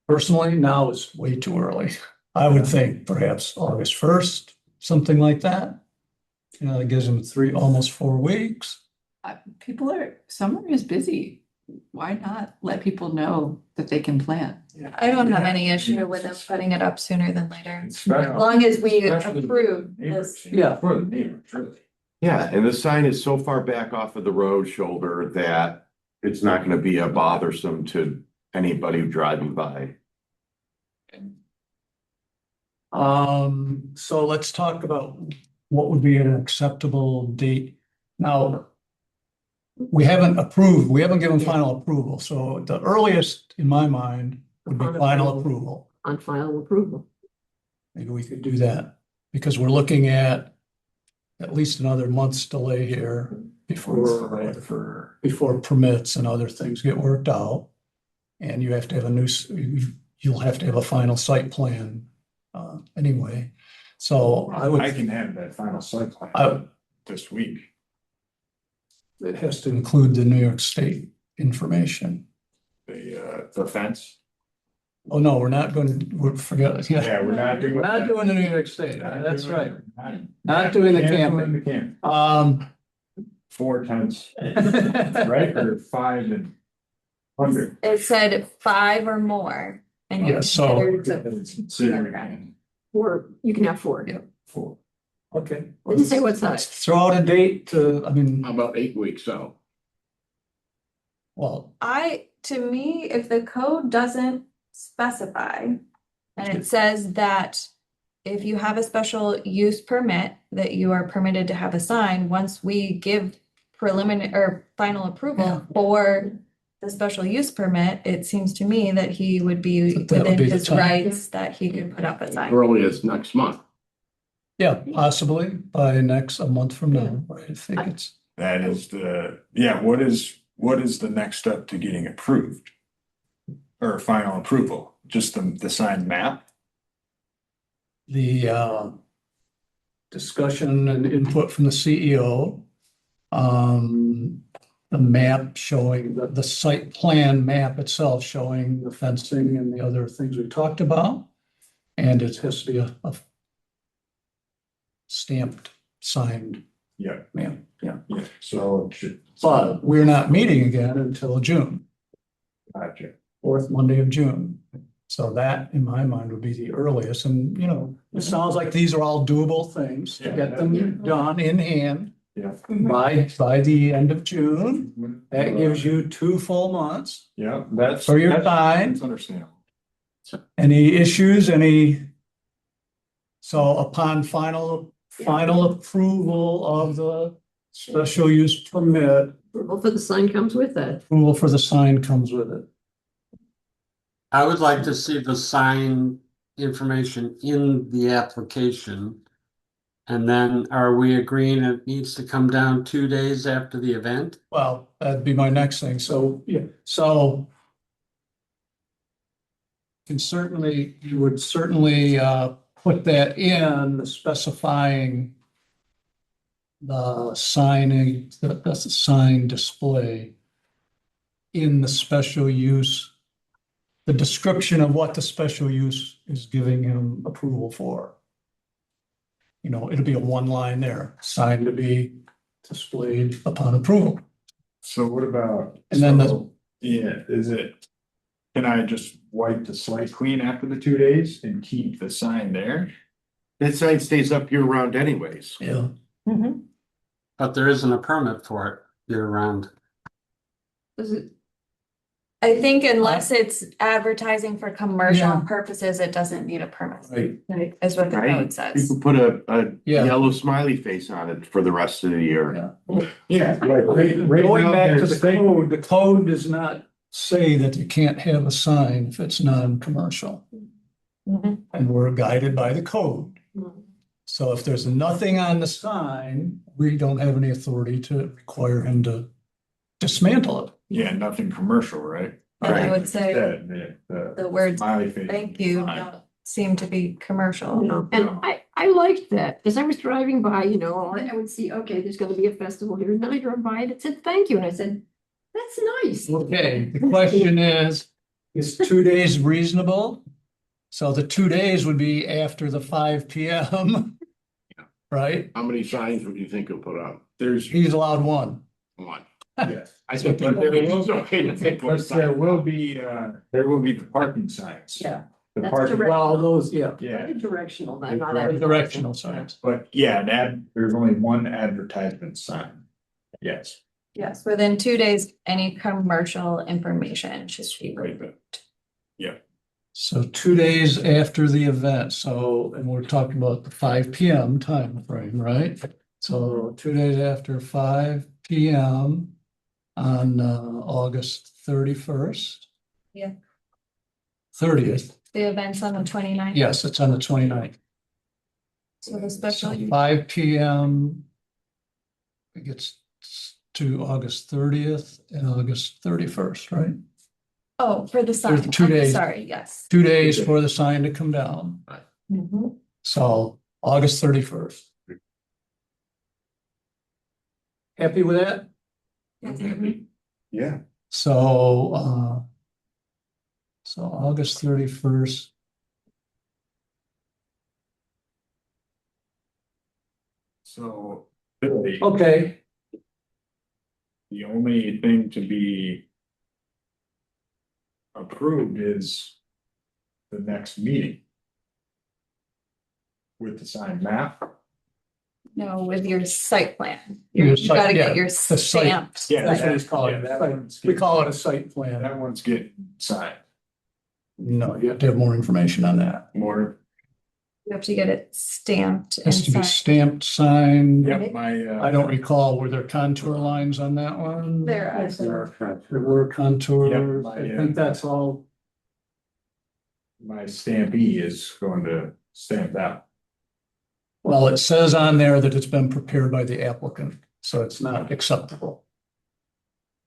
personally, now is way too early. I would think perhaps August 1st, something like that. You know, it gives them almost 4 weeks. Summer is busy. Why not let people know that they can plan? I don't have any issue with them putting it up sooner than later. It's As better long as we Especially approve neighbors, this. Yeah. For the neighbors, really. Yeah, and the sign is so far back off of the road shoulder that it's not gonna be a bothersome to anybody driving by. So let's talk about what would be an acceptable date. Now, we haven't given final approval, so the earliest in my mind would be final approval. On final approval. Maybe we could do that, because we're looking at at least another month's delay here before permits and other things get worked out. And you have to have you'll have to have a final site plan, anyway. So I can have that final site I- plan this week. it has to include the New York State information. The fence. Oh, no, we're forget, Yeah, we're not doing. We're not doing the New York State, that's right. Not Not doing the canceling camping. the camp. 4 tents, right, or 5 and 100. It said 5 or more. And Yeah, so- Considering Or you can have 4. Yeah. 4. Okay. Didn't say what size. Throw out a date to, I mean, about 8 weeks out? well, To me, if the code doesn't specify, and it says that if you have a special use permit, that you are permitted to have a sign, once we give preliminary or final approval for the special use permit, it seems to me that he would be That would within be the his time. rights that he could put up a sign. Early as next month. yeah, possibly by a month from now, right? I think it's, That is what is the next step to getting approved? Or final approval, just the signed map? the discussion and input from the CEO. The map showing, the site plan map itself showing the fencing and the other things we talked about. And it has to be a stamped, signed Yeah, map, yeah. yeah, so it should. But we're not meeting again until June, Gotcha. 4th Monday of June. So that, in my mind, would be the earliest. And, it sounds like these are all doable things to get them done in hand Yeah. by the end of June. That gives you 2 full months. Yeah, that's. For your time. That's understandable. Any issues, so upon final approval of the special use permit, Approval for the sign comes with that. approval for the sign comes with it. I would like to see the sign information in the application. And then are we agreeing it needs to come down 2 days after the event? Well, that'd be my next thing. So, yeah, so you would certainly put that in specifying the signing, the sign display in the special use, the description of what the special use is giving him approval for. It'll be a 1 line there, sign to be displayed upon approval. So what about? And then can I just wipe the slate clean after the 2 days and keep the sign there? That sign stays up year round anyways. Yeah. But there isn't a permit for it year round. Does it, I think unless it's advertising for commercial Yeah. purposes, it doesn't need a permit, Right. is what the Right. code You says. could put a Yeah. yellow smiley face on it for the rest of the year. Yeah. Going back to the code does not say that you can't have a sign if it's non-commercial. Mhm. And we're guided by the code. So if there's nothing on the sign, we don't have any authority to require him to dismantle it. Yeah, nothing commercial, right? And I would say The the words, smiley face. thank you, Fine. don't seem to be commercial. and I liked that, because I was driving by, I would see, okay, there's gonna be a festival here, and then I drove by and it said, thank you, and I said, that's nice. Okay, the question is 2 days reasonable? So the 2 days would be after the 5 PM. Right? How many signs would you think you'll put up? There's, He's allowed 1. One. yes. I think there is okay to take one But there sign. will be the parking signs. Yeah. The That's parking, direct. Well, those, yeah, yeah, Directional, not not advertising. directional signs. but yeah, there's only 1 advertisement sign. Yes. Yes, within 2 days, any commercial information should be removed. So 2 days after the event, and we're talking about the 5 PM time frame, right? So 2 days after 5 PM on August 31st. Yeah. 30th, The event's on the 29th. yes, it's on the 29th. So the special, So 5 PM it gets to August 30th and August 31st, right? Oh, for the sign. 2 days. Sorry, yes. 2 days for the sign to come down. Mhm. So August 31st. Happy with that? Yeah. So August 31st. So Billy, Okay. the only thing to be approved is the next meeting with the signed map. No, with your site plan. Your You site- gotta yeah, get your the site- stamped. Yeah, That's site. what he's calling it. that one's We getting- call it a site plan. That one's getting signed. No, you have to have more information on that. More, You have to get it stamped and Has to be signed. stamped, signed. yep, my, I don't recall, were there contour lines on that one? There are. Yes, there are. There were contours. Yep, I think that's all. my stampee is going to stamp that. Well, it says on there that it's been prepared by the applicant, so it's not acceptable.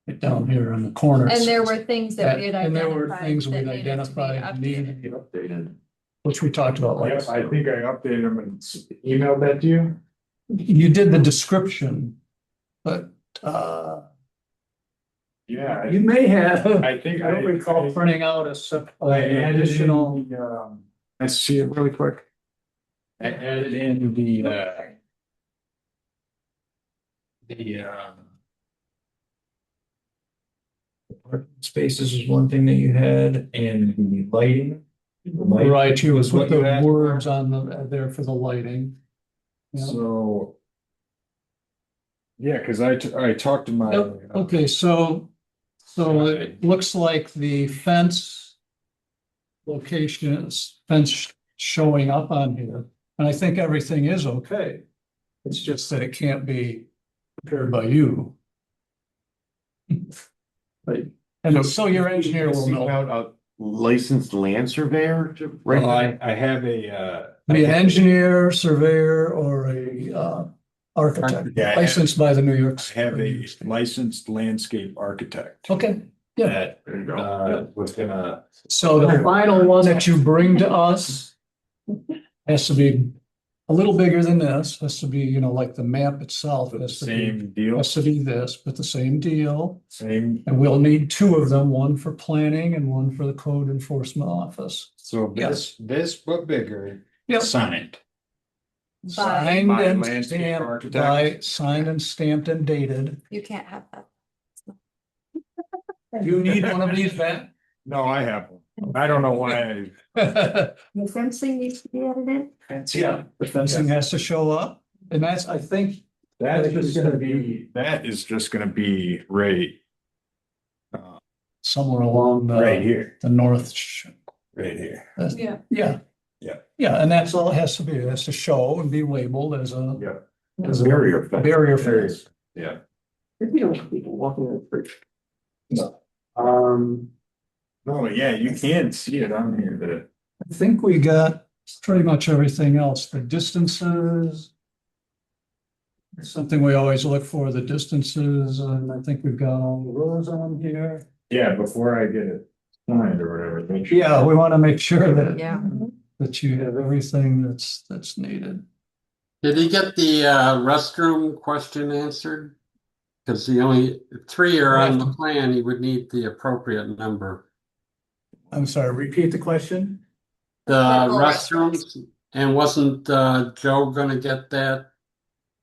It down here in the corner. And there were things that we had And there were identified things that we'd needed to be identified needed to updated. be updated, which we talked about Yep, last. I think I updated them and emailed that to you. You did the description, but Yeah. you may have. I think I don't recall printing out I added additional. in the, let's see it really quick. I added in parking spaces is one thing that you had, and the lighting. The light Right, you was put what you the asked for. words on there for the lighting. Yeah. So. Yeah, cause I talked to my. Yep. Okay, so it looks like the fence locations, fence showing up on here, and I think everything is okay. It's just that it can't be prepared by you. Right, and so your engineer will know. Out a licensed land surveyor to. Well, I have a, Be an engineer, surveyor, or a architect, Yeah, I have- licensed by the New York. I have a licensed landscape architect. Okay, yeah. That, was gonna. So the final one that you bring to us has to be a little bigger than this, has to be, like the map itself. The Has to be, same deal, has to be this, but the same deal. same, And we'll need two of them, one for planning and one for the code enforcement office. so this but bigger, Yep. signed. By, Signed by and landscape stamped architect. by, signed and stamped and dated. you can't have that. You need one of these, Ben? No, I have one. I don't know why. The fencing needs to be added in? Yeah, the fencing has to show up, and that's, I think, That is just gonna be right. somewhere along Right the, here, the north. right here. Yeah. Yeah. Yeah. Yeah, and that's all it has to be. It has to show and be labeled as a Yeah. as a Barrier fence. barrier fence. Yeah. We don't want people walking in the bridge. No. No, yeah, you can see it on here, but I think we got pretty much everything else. The distances. Something we always look for, the distances, and I think we've got all the rules on here. yeah, before I get it signed or whatever. make sure- Yeah, we want to make sure that Yeah. that you have everything that's needed. Did he get the restroom question answered? Because the only three are on the plan, he would need the appropriate number. I'm sorry, repeat the question? The Vertical restrooms, and wasn't Joe gonna get that?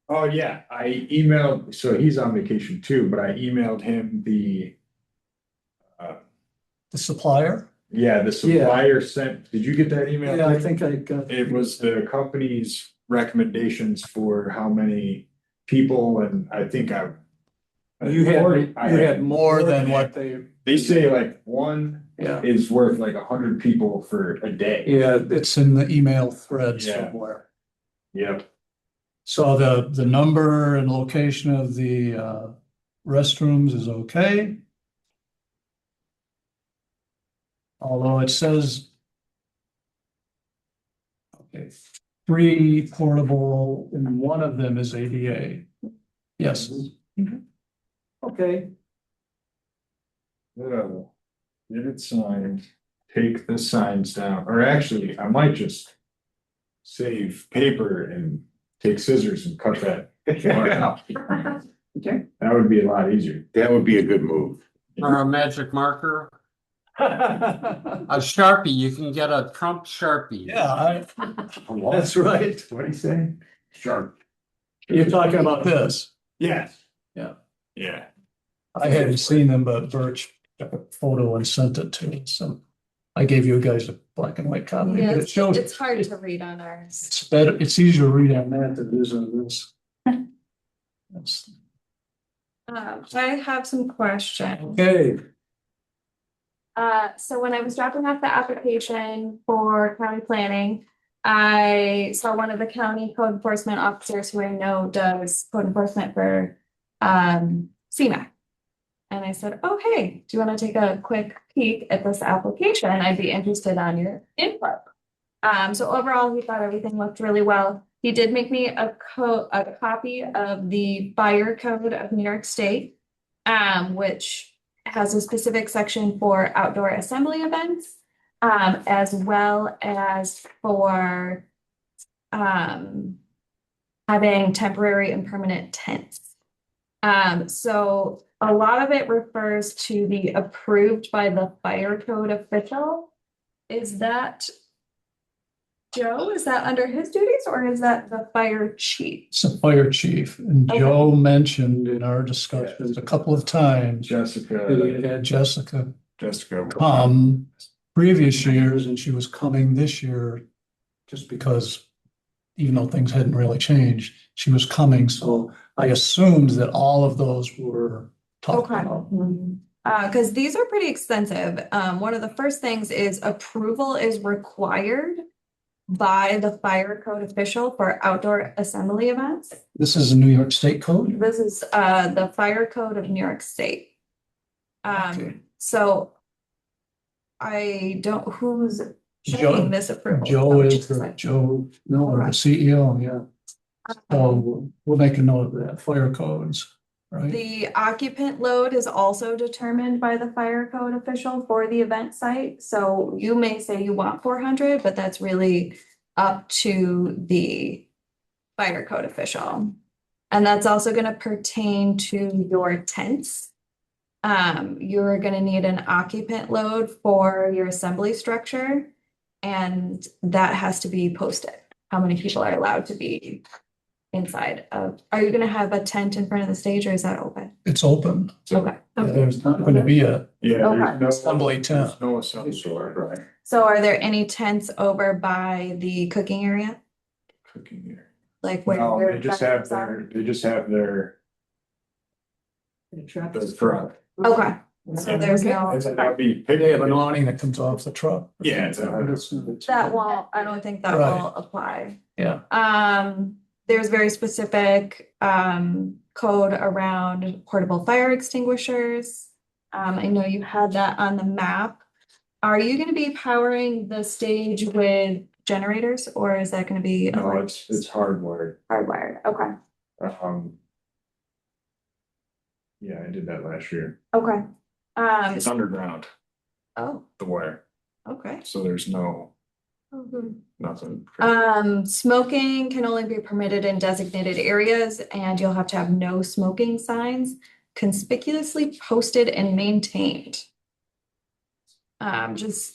Oh, yeah, I emailed, so he's on vacation too, but I emailed him the. The supplier? The supplier sent, did you get that email? Yeah, I think I got. It was the company's recommendations for how many people, and I think You had more than what they, They say like one yeah. is worth like 100 people for a day. Yeah, it's in the email thread Yeah. somewhere. Yep. So the number and location of the restrooms is okay. Although it says. Okay, 3 portable and one of them is ADA. Yes. Okay. Get it signed, take the signs down, or actually, I might just save paper and take scissors and cut that. part out. Okay. That would be a lot easier. That would be a good move. Or a magic marker, a Sharpie, you can get a Trump Sharpie. Yeah, that's right. What'd he say? Sharp. You're talking about this. Yes. Yeah. Yeah. I hadn't seen them, but Birch took a photo and sent it to me, so I gave you guys a black and white copy, Yeah, but it shows. it's hard to read on ours. It's better, it's easier to read on that than it is on this. That's- I have some questions. Okay, So when I was dropping off the application for county planning, I saw one of the county code enforcement officers who I know does code enforcement for CMAC. And I said, oh, hey, do you want to take a quick peek at this application? I'd be interested on your input. So overall, he thought everything looked really well. He did make me a copy of the fire code of New York State, which has a specific section for outdoor assembly events, as well as for having temporary and permanent tents. So a lot of it refers to the approved by the fire code official. Is that Joe? Is that under his duties or is that the fire chief? it's a fire chief, and Okay. Joe mentioned in our discussions a couple of times that Jessica, he had Jessica Jessica. previous years, and she was coming this year just because even though things hadn't really changed, she was coming, so I assumed that all of those were talked Okay. about. Because these are pretty extensive. One of the first things is approval is required by the fire code official for outdoor assembly events. This is a New York State code? This is the fire code of New York State. Okay. So I don't, who's Joe- checking this approval? Joe is, Joe Miller, the CEO, yeah. So we'll make a note of that, fire codes, right? The occupant load is also determined by the fire code official for the event site. So you may say you want 400, but that's really up to the fire code official. And that's also going to pertain to your tents. You're going to need an occupant load for your assembly structure, and that has to be posted. How many people are allowed to be inside of, are you gonna have a tent in front of the stage or is that open? It's open. Okay. There's not going to be a Yeah. Okay. There's no assembly tent. there's no assembly store, right? So are there any tents over by the cooking area? Cooking here. Like where? No, your they just have their the truck. Okay, so there's no, That'd be. They have an awning that comes off the truck. Yeah, it's a- that won't, I don't think that Right. will apply. Yeah. There's very specific code around portable fire extinguishers. I know you had that on the map. Are you gonna be powering the stage with generators or is that gonna be? No, it's hardwired. Hardwired, okay, Yeah, I did that last year. okay. It's underground, Oh, the wire, okay. so there's nothing. Smoking can only be permitted in designated areas and you'll have to have no smoking signs conspicuously posted and maintained.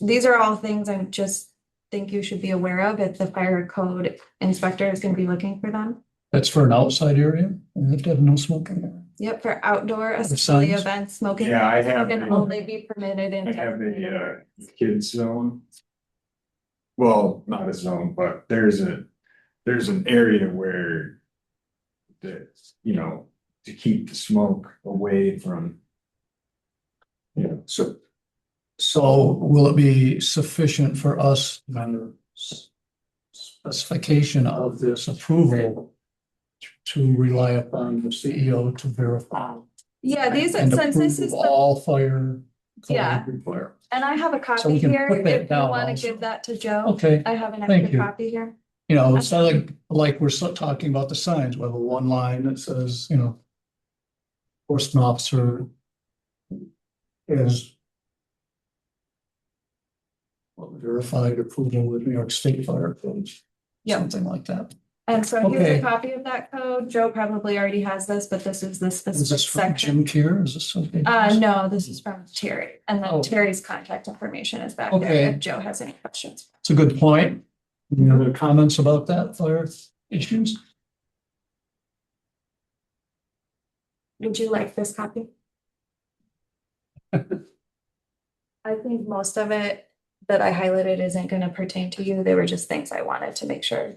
These are all things I just think you should be aware of if the fire code inspector is gonna be looking for them. That's for an outside area? You have to have no smoking there. Yep, for outdoor assembly signs? events, smoking Yeah, I have, can only be permitted in. I have designated the kids zone. Well, not a zone, but there's an area where to keep the smoke away from. So will it be sufficient for us, under specification of this approval, to rely upon the CEO to verify? Yeah, these, and since this approve is the, all fire code Yeah. requirements? and I have a So copy we can here, put that if you down wanna also. give that to Joe. Okay, I have an Thank extra you. copy here. it's not like we're talking about the signs, we have a one line that says, enforcement officer is verified approval with New York State Fire Codes, Yep. something like that. And so here's Okay. a copy of that code. Joe probably already has this, but this is the Is this specific from section. Jim Keir? Is this something? No, this is from Terry, and Oh. then Terry's contact information is back Okay. there if Joe has any questions. It's a good point. Any other comments about that fire issues? Would you like this copy? I think most of it that I highlighted isn't gonna pertain to you. They were just things I wanted to make sure.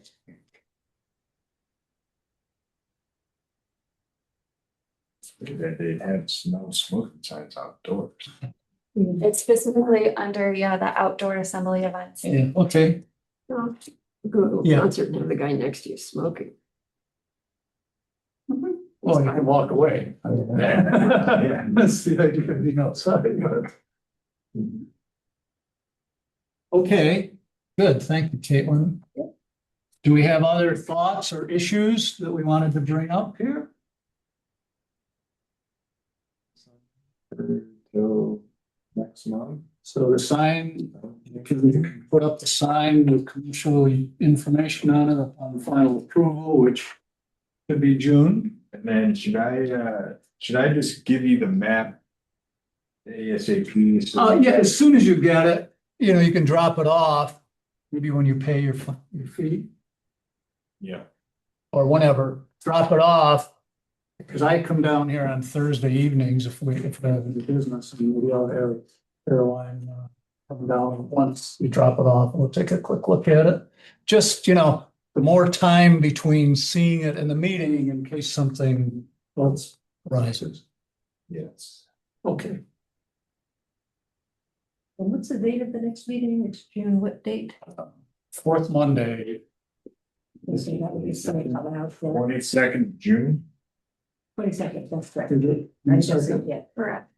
That they had no smoking signs outdoors. It's specifically under, yeah, the outdoor assembly events. Yeah, okay. Go to a Yeah. concert and have the guy next to you smoking. Well, you can walk away. Yeah. That's the idea of being outside. Okay, good. Thank you, Caitlin. Do we have other thoughts or issues that we wanted to bring up here? Till next month. So the sign, you can put up the sign with commercial information on it upon final approval, which could be June. And then should I just give you the map? ASAP. Yeah, as soon as you get it, you know, you can drop it off, maybe when you pay your fee Yeah, or whenever, drop it off. Because I come down here on Thursday evenings if we have any business and maybe I'll have Caroline come down once we drop it off. We'll take a quick look at it. Just, you know, the more time between seeing it and the meeting in case something else arises. yes. Okay. And what's the date of the next meeting? It's June, what date? Fourth Monday. So that would be something coming out for 22nd June. 22nd, that's correct. I just said, yeah. Correct.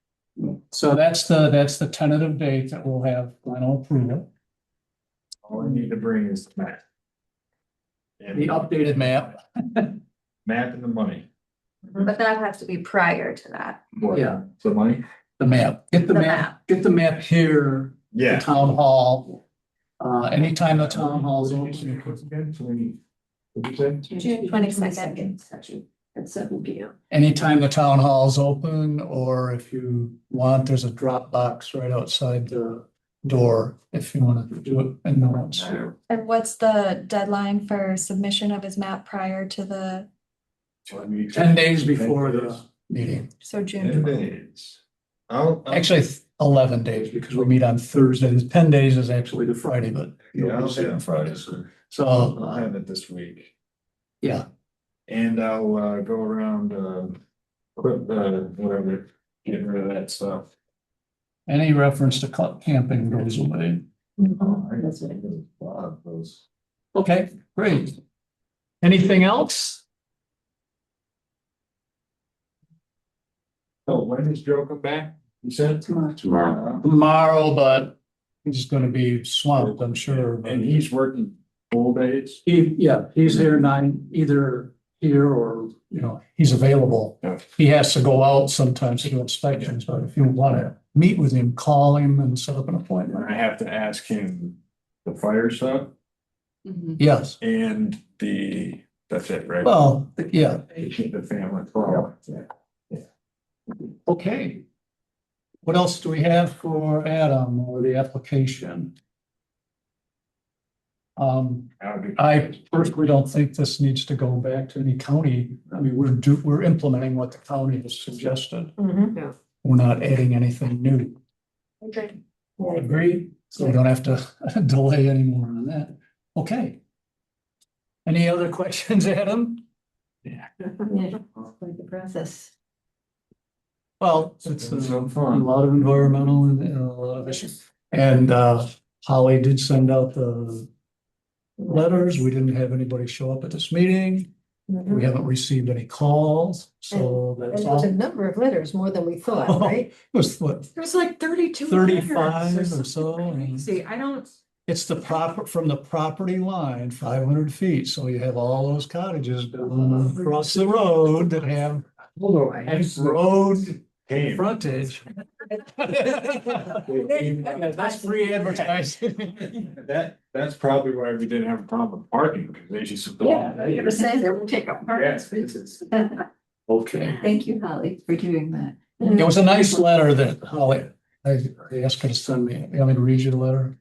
So that's the tentative date that we'll have final approval. All I need to bring is the map. And The updated map. map and the money. But that has to be prior to that. What? Yeah. The money? The map. Get the The map, get the map here, the Yeah. town hall. Anytime the town hall's open. What'd you say? June 22nd. Session at 7 p.m. Anytime the town hall's open, or if you want, there's a drop box right outside the door if you want to do it and no one's here. And what's the deadline for submission of his map prior to the, 10 days before the meeting. so June? 10 days. I'll Actually, 11 days because we meet on Thursdays. 10 days is actually the Friday, but yeah, I'll see see on Fridays. I'll So, have it this week. yeah, And I'll go around, put whatever, get rid of that stuff. any reference to camping goes away. That's what it is. A lot of those. Okay, great. Anything else? Oh, when does Joe come back? You said? Tomorrow. Tomorrow, but he's gonna be swamped, I'm sure. but- And he's working full days? He's here either here or, you know, he's available. Yeah. He has to go out sometimes to do inspections, but if you wanna meet with him, call him and set up an appointment. I have to ask him the fire stuff Yes, and that's it, right? well, yeah, The family. Oh, yeah. okay. What else do we have for Adam or the application? I personally don't think this needs to go back to any county. I mean, we're implementing what the county has suggested. Mhm. We're not adding anything new. Okay. Agree? So we don't have to delay anymore on that. Okay. Any other questions, Adam? Yeah, like the process. Well, it's It's so a fun. lot of environmental and a lot of issues. And Holly did send out the letters. We didn't have anybody show up at this meeting. Mhm. We haven't received any calls, so And that's there's a all. It number of letters, more than we thought, right? was what, There was like 32. 35 letters or so? I mean, Crazy, I don't, it's from the property line, 500 feet, so you have all those cottages down across the road that have road Hey, frontage. That's free advertising. that's probably why we didn't have a problem with parking, because they just. Yeah, you were saying they would take up parking Yes. spaces. Okay. Thank you, Holly, for doing that. It was a nice letter that Holly, I asked her to send me. You want me to read you the letter?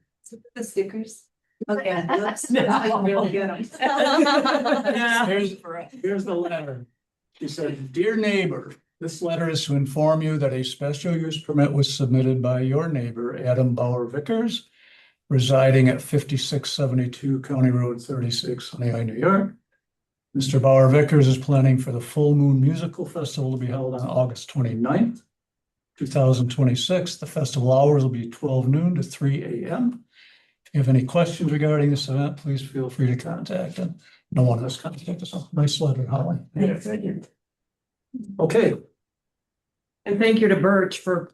The stickers. Okay. Here's the letter. She said, "Dear neighbor, this letter is to inform you that a special use permit was submitted by your neighbor, Adam Bauer Vickers, residing at 5672 County Road 36, Honey Eye, New York. Mr. Bauer Vickers is planning for the Full Moon Musical Festival to be held on August 29th, 2026. The festival hours will be 12 noon to 3 a.m. If you have any questions regarding this event, please feel free to contact him. No one has contacted us. Nice letter, Holly. Okay. And thank you to Birch for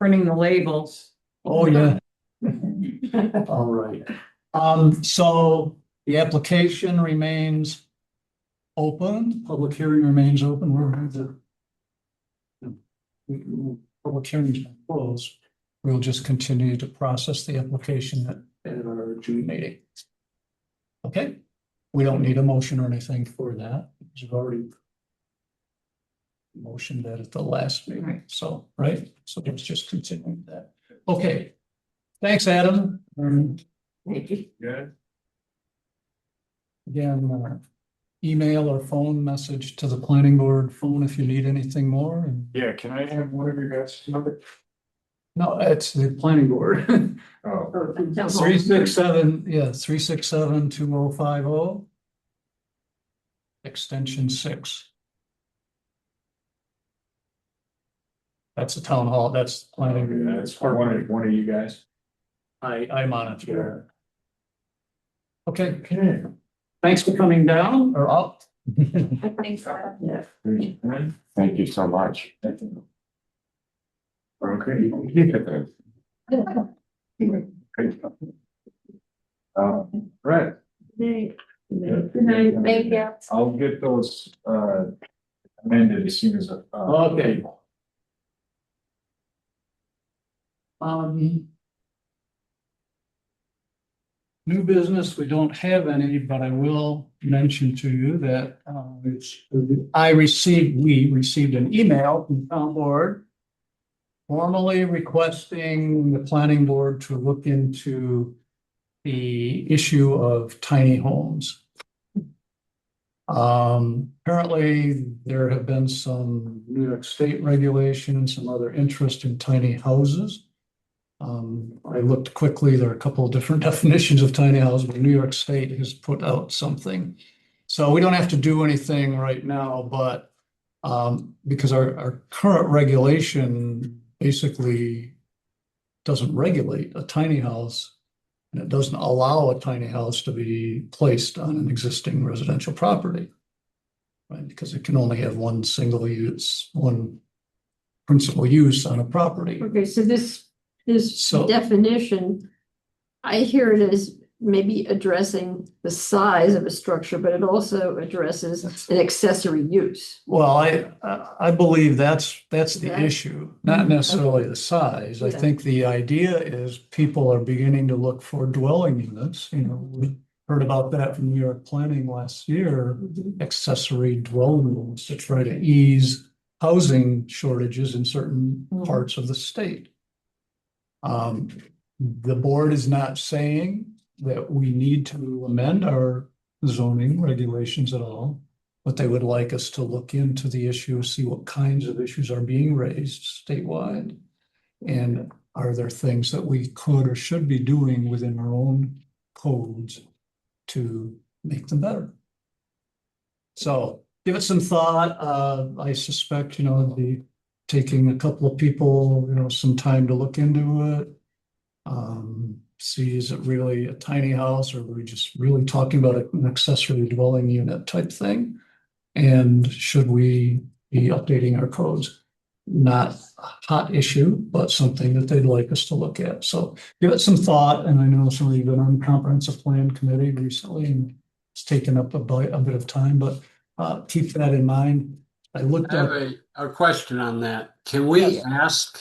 printing the labels. Oh, yeah. All right. So the application remains open, public hearing remains open. Public hearing's been closed. We'll just continue to process the application at our June meeting. Okay, we don't need a motion or anything for that. We've already motioned that at the last meeting, so, right? So let's just continue that. Okay. Thanks, Adam. Thank you. Good. Again, email or phone message to the planning board phone if you need anything more. And Yeah, can I have one of your guys' number? no, it's the planning board. Oh, 367, yeah, 367-2050. Extension 6. That's the town hall, that's the planning. that's one of you guys. I monitor. Okay, thanks for coming down or up. Thanks, Sarah. Yeah. Thank you so much. Okay. Right. Good Thank you. I'll get those amended as soon as. Okay. New business, we don't have any, but I will mention to you that we received an email from town board formally requesting the planning board to look into the issue of tiny homes. Apparently there have been some New York State regulation and some other interest in tiny houses. I looked quickly, there are a couple of different definitions of tiny house, but New York State has put out something. So we don't have to do anything right now, but because our current regulation basically doesn't regulate a tiny house, and it doesn't allow a tiny house to be placed on an existing residential property. Right, because it can only have one single use, one principal use on a property. Okay, so this So- definition, I hear it as maybe addressing the size of a structure, but it also addresses an accessory use. Well, I believe that's the Yeah. issue, not necessarily the size. I Yeah. think the idea is people are beginning to look for dwelling units, you know, we heard about that from New York Planning last year, accessory dwelling units to try to ease housing shortages in certain Mhm. parts of the state. The board is not saying that we need to amend our zoning regulations at all, but they would like us to look into the issue, see what kinds of issues are being raised statewide. And are there things that we could or should be doing within our own codes to make them better? So give it some thought. I suspect, you know, it'd be taking a couple of people, you know, some time to look into it. See, is it really a tiny house or are we just really talking about an accessory dwelling unit type thing? And should we be updating our codes? Not a hot issue, but something that they'd like us to look at. So give it some thought. And I know some of you have been on the comprehensive plan committee recently and it's taken up a bit of time, but keep that in mind. I looked I have at, a question on that. Can we Yes. ask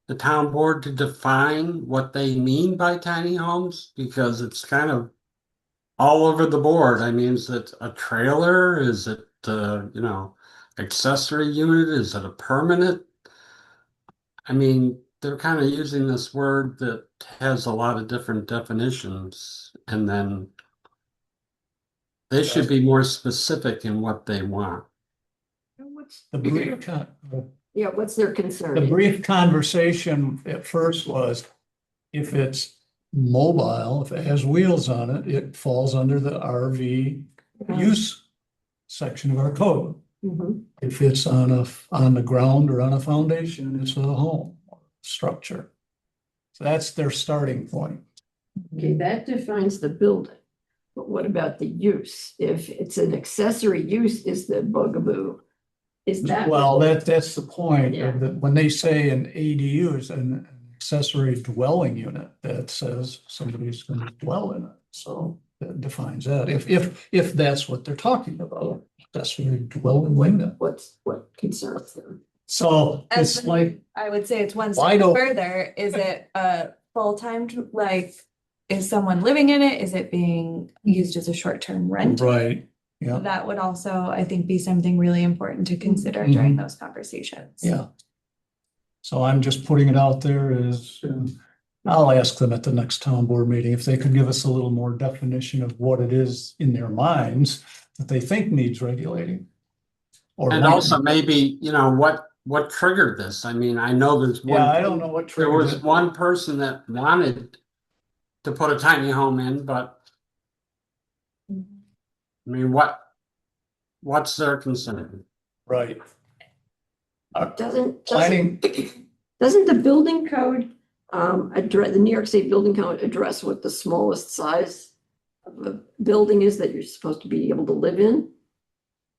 the town board to define what they mean by tiny homes? Because it's kind of all over the board. I mean, is it a trailer? Is it, accessory unit? Is it a permanent? I mean, they're kind of using this word that has a lot of different definitions, and then they should be more specific in what they want. What's, the brief, yeah, what's their concern? the brief conversation at first was, if it's mobile, if it has wheels on it, it falls under the RV use section of our code. Mhm. If it's on the ground or on a foundation, it's a home or structure. So that's their starting point. Okay, that defines the building. But what about the use? If it's an accessory use is the bugaboo. Is that? Well, that's the point, Yeah. that when they say an ADU is an accessory dwelling unit, that says somebody's gonna dwell in it. So that defines that, if that's what they're talking about, accessory dwelling unit. What concerns them? So As it's the- like, I would say it's one Why step don't- further. Is it a full-time, like, is someone living in it? Is it being used as a short-term rent? right, yeah, That would also, I think, be something really important to consider Mhm. during those conversations. yeah. So I'm just putting it out there as, I'll ask them at the next town board meeting if they could give us a little more definition of what it is in their minds that they think needs regulating. Or And might- also maybe, what triggered this? I mean, I know there's one. Yeah, I don't know what There triggered was it. one person that wanted to put a tiny home in, but I mean, what's their concern? Right. Doesn't Planning, doesn't the building code address, the New York State building code address what the smallest size of a building is that you're supposed to be able to live in?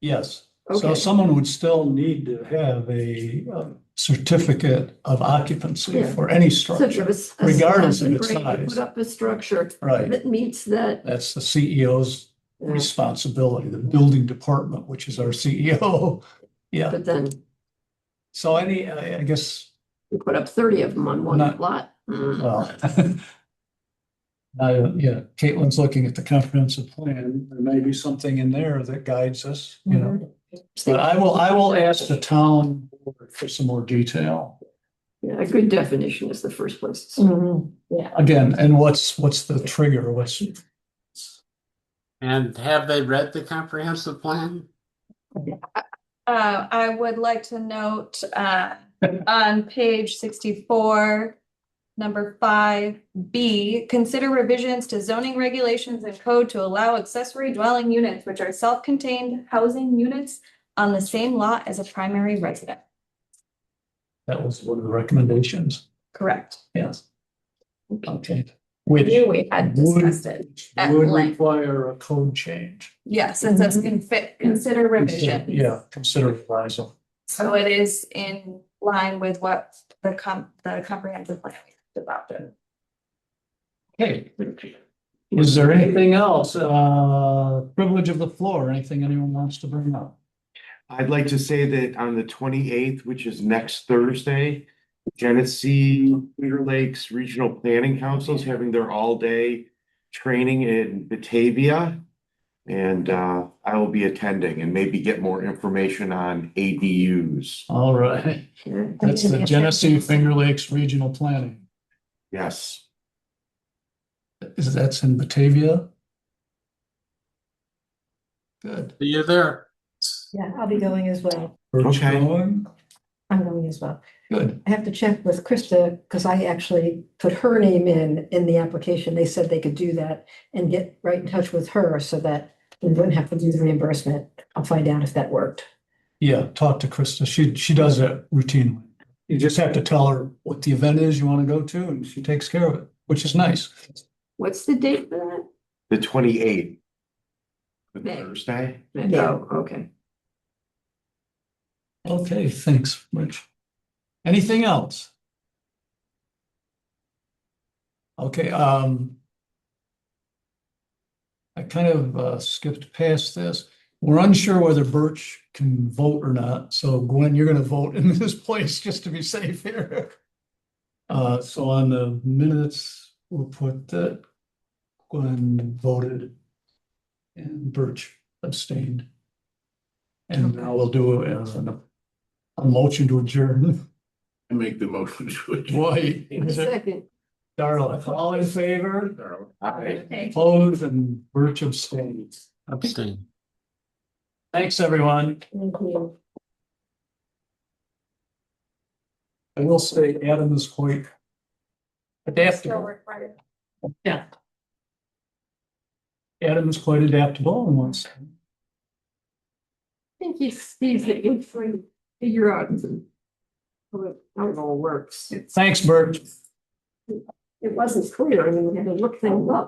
yes. So Okay. someone would still need to have a certificate of occupancy Yeah. for any So if you structure. have a regardless of slab, its right, you size. Put up a structure Right, that meets that. that's the CEO's responsibility, the building department, which is our CEO. Yeah, But then so I guess, you put up 30 of them on one Not- lot. well. Yeah, Caitlin's looking at the comprehensive plan, there may be something in there that guides us, But I will ask the town board for some more detail. Yeah, a good definition is the first place. Yeah. Again, and what's the trigger, And have they read the comprehensive plan? I would like to note, on page 64, number 5B, consider revisions to zoning regulations and code to allow accessory dwelling units, which are self-contained housing units on the same lot as a primary resident. that was one of the recommendations, Correct. yes. Okay. I Which knew we had would, discussed it. at would length. require a code change. Yes, it says consider revision. Yeah, consider revisal. So it is in line with what the comprehensive plan adopted. Okay. Is there anything else, privilege of the floor, anything anyone wants to bring up? I'd like to say that on the 28th, which is next Thursday, Genesee Clear Lakes Regional Planning Council is having their all-day training in Batavia. And I will be attending and maybe get more information on ADUs. All right, that's the Genesee Finger Lakes Regional Planning. Yes. That's in Batavia? Good. See you there. Yeah, I'll be going as well. Birch Okay. growing? I'm going as well. Good. I have to check with Krista because I actually put her name in the application. They said they could do that and get right in touch with her so that we wouldn't have to do the reimbursement. I'll find out if that worked. Yeah, talk to Krista. She does it routinely. You just have to tell her what the event is you want to go to and she takes care of it, which is nice. What's the date for that? The 28th. May. Thursday. Yeah. Oh, okay. Okay, thanks, Rich. Anything else? Okay, I kind of skipped past this. We're unsure whether Birch can vote or not, so Gwen, you're gonna vote in his place just to be safe here. So on the minutes, we'll put that Gwen voted and Birch abstained. And now we'll do a motion to adjourn. I make the motion to it. Dwight, Second. Darla, all in favor? Okay. Opposed and Birch abstained. Abstain. Thanks, everyone. Thank you. I will say Adam is quite adaptable. Yeah. Adam is quite adaptable and wants. I think he sees that you're trying to figure out how it all works. Thanks, Bert. It wasn't clear. I mean, we had to look things up.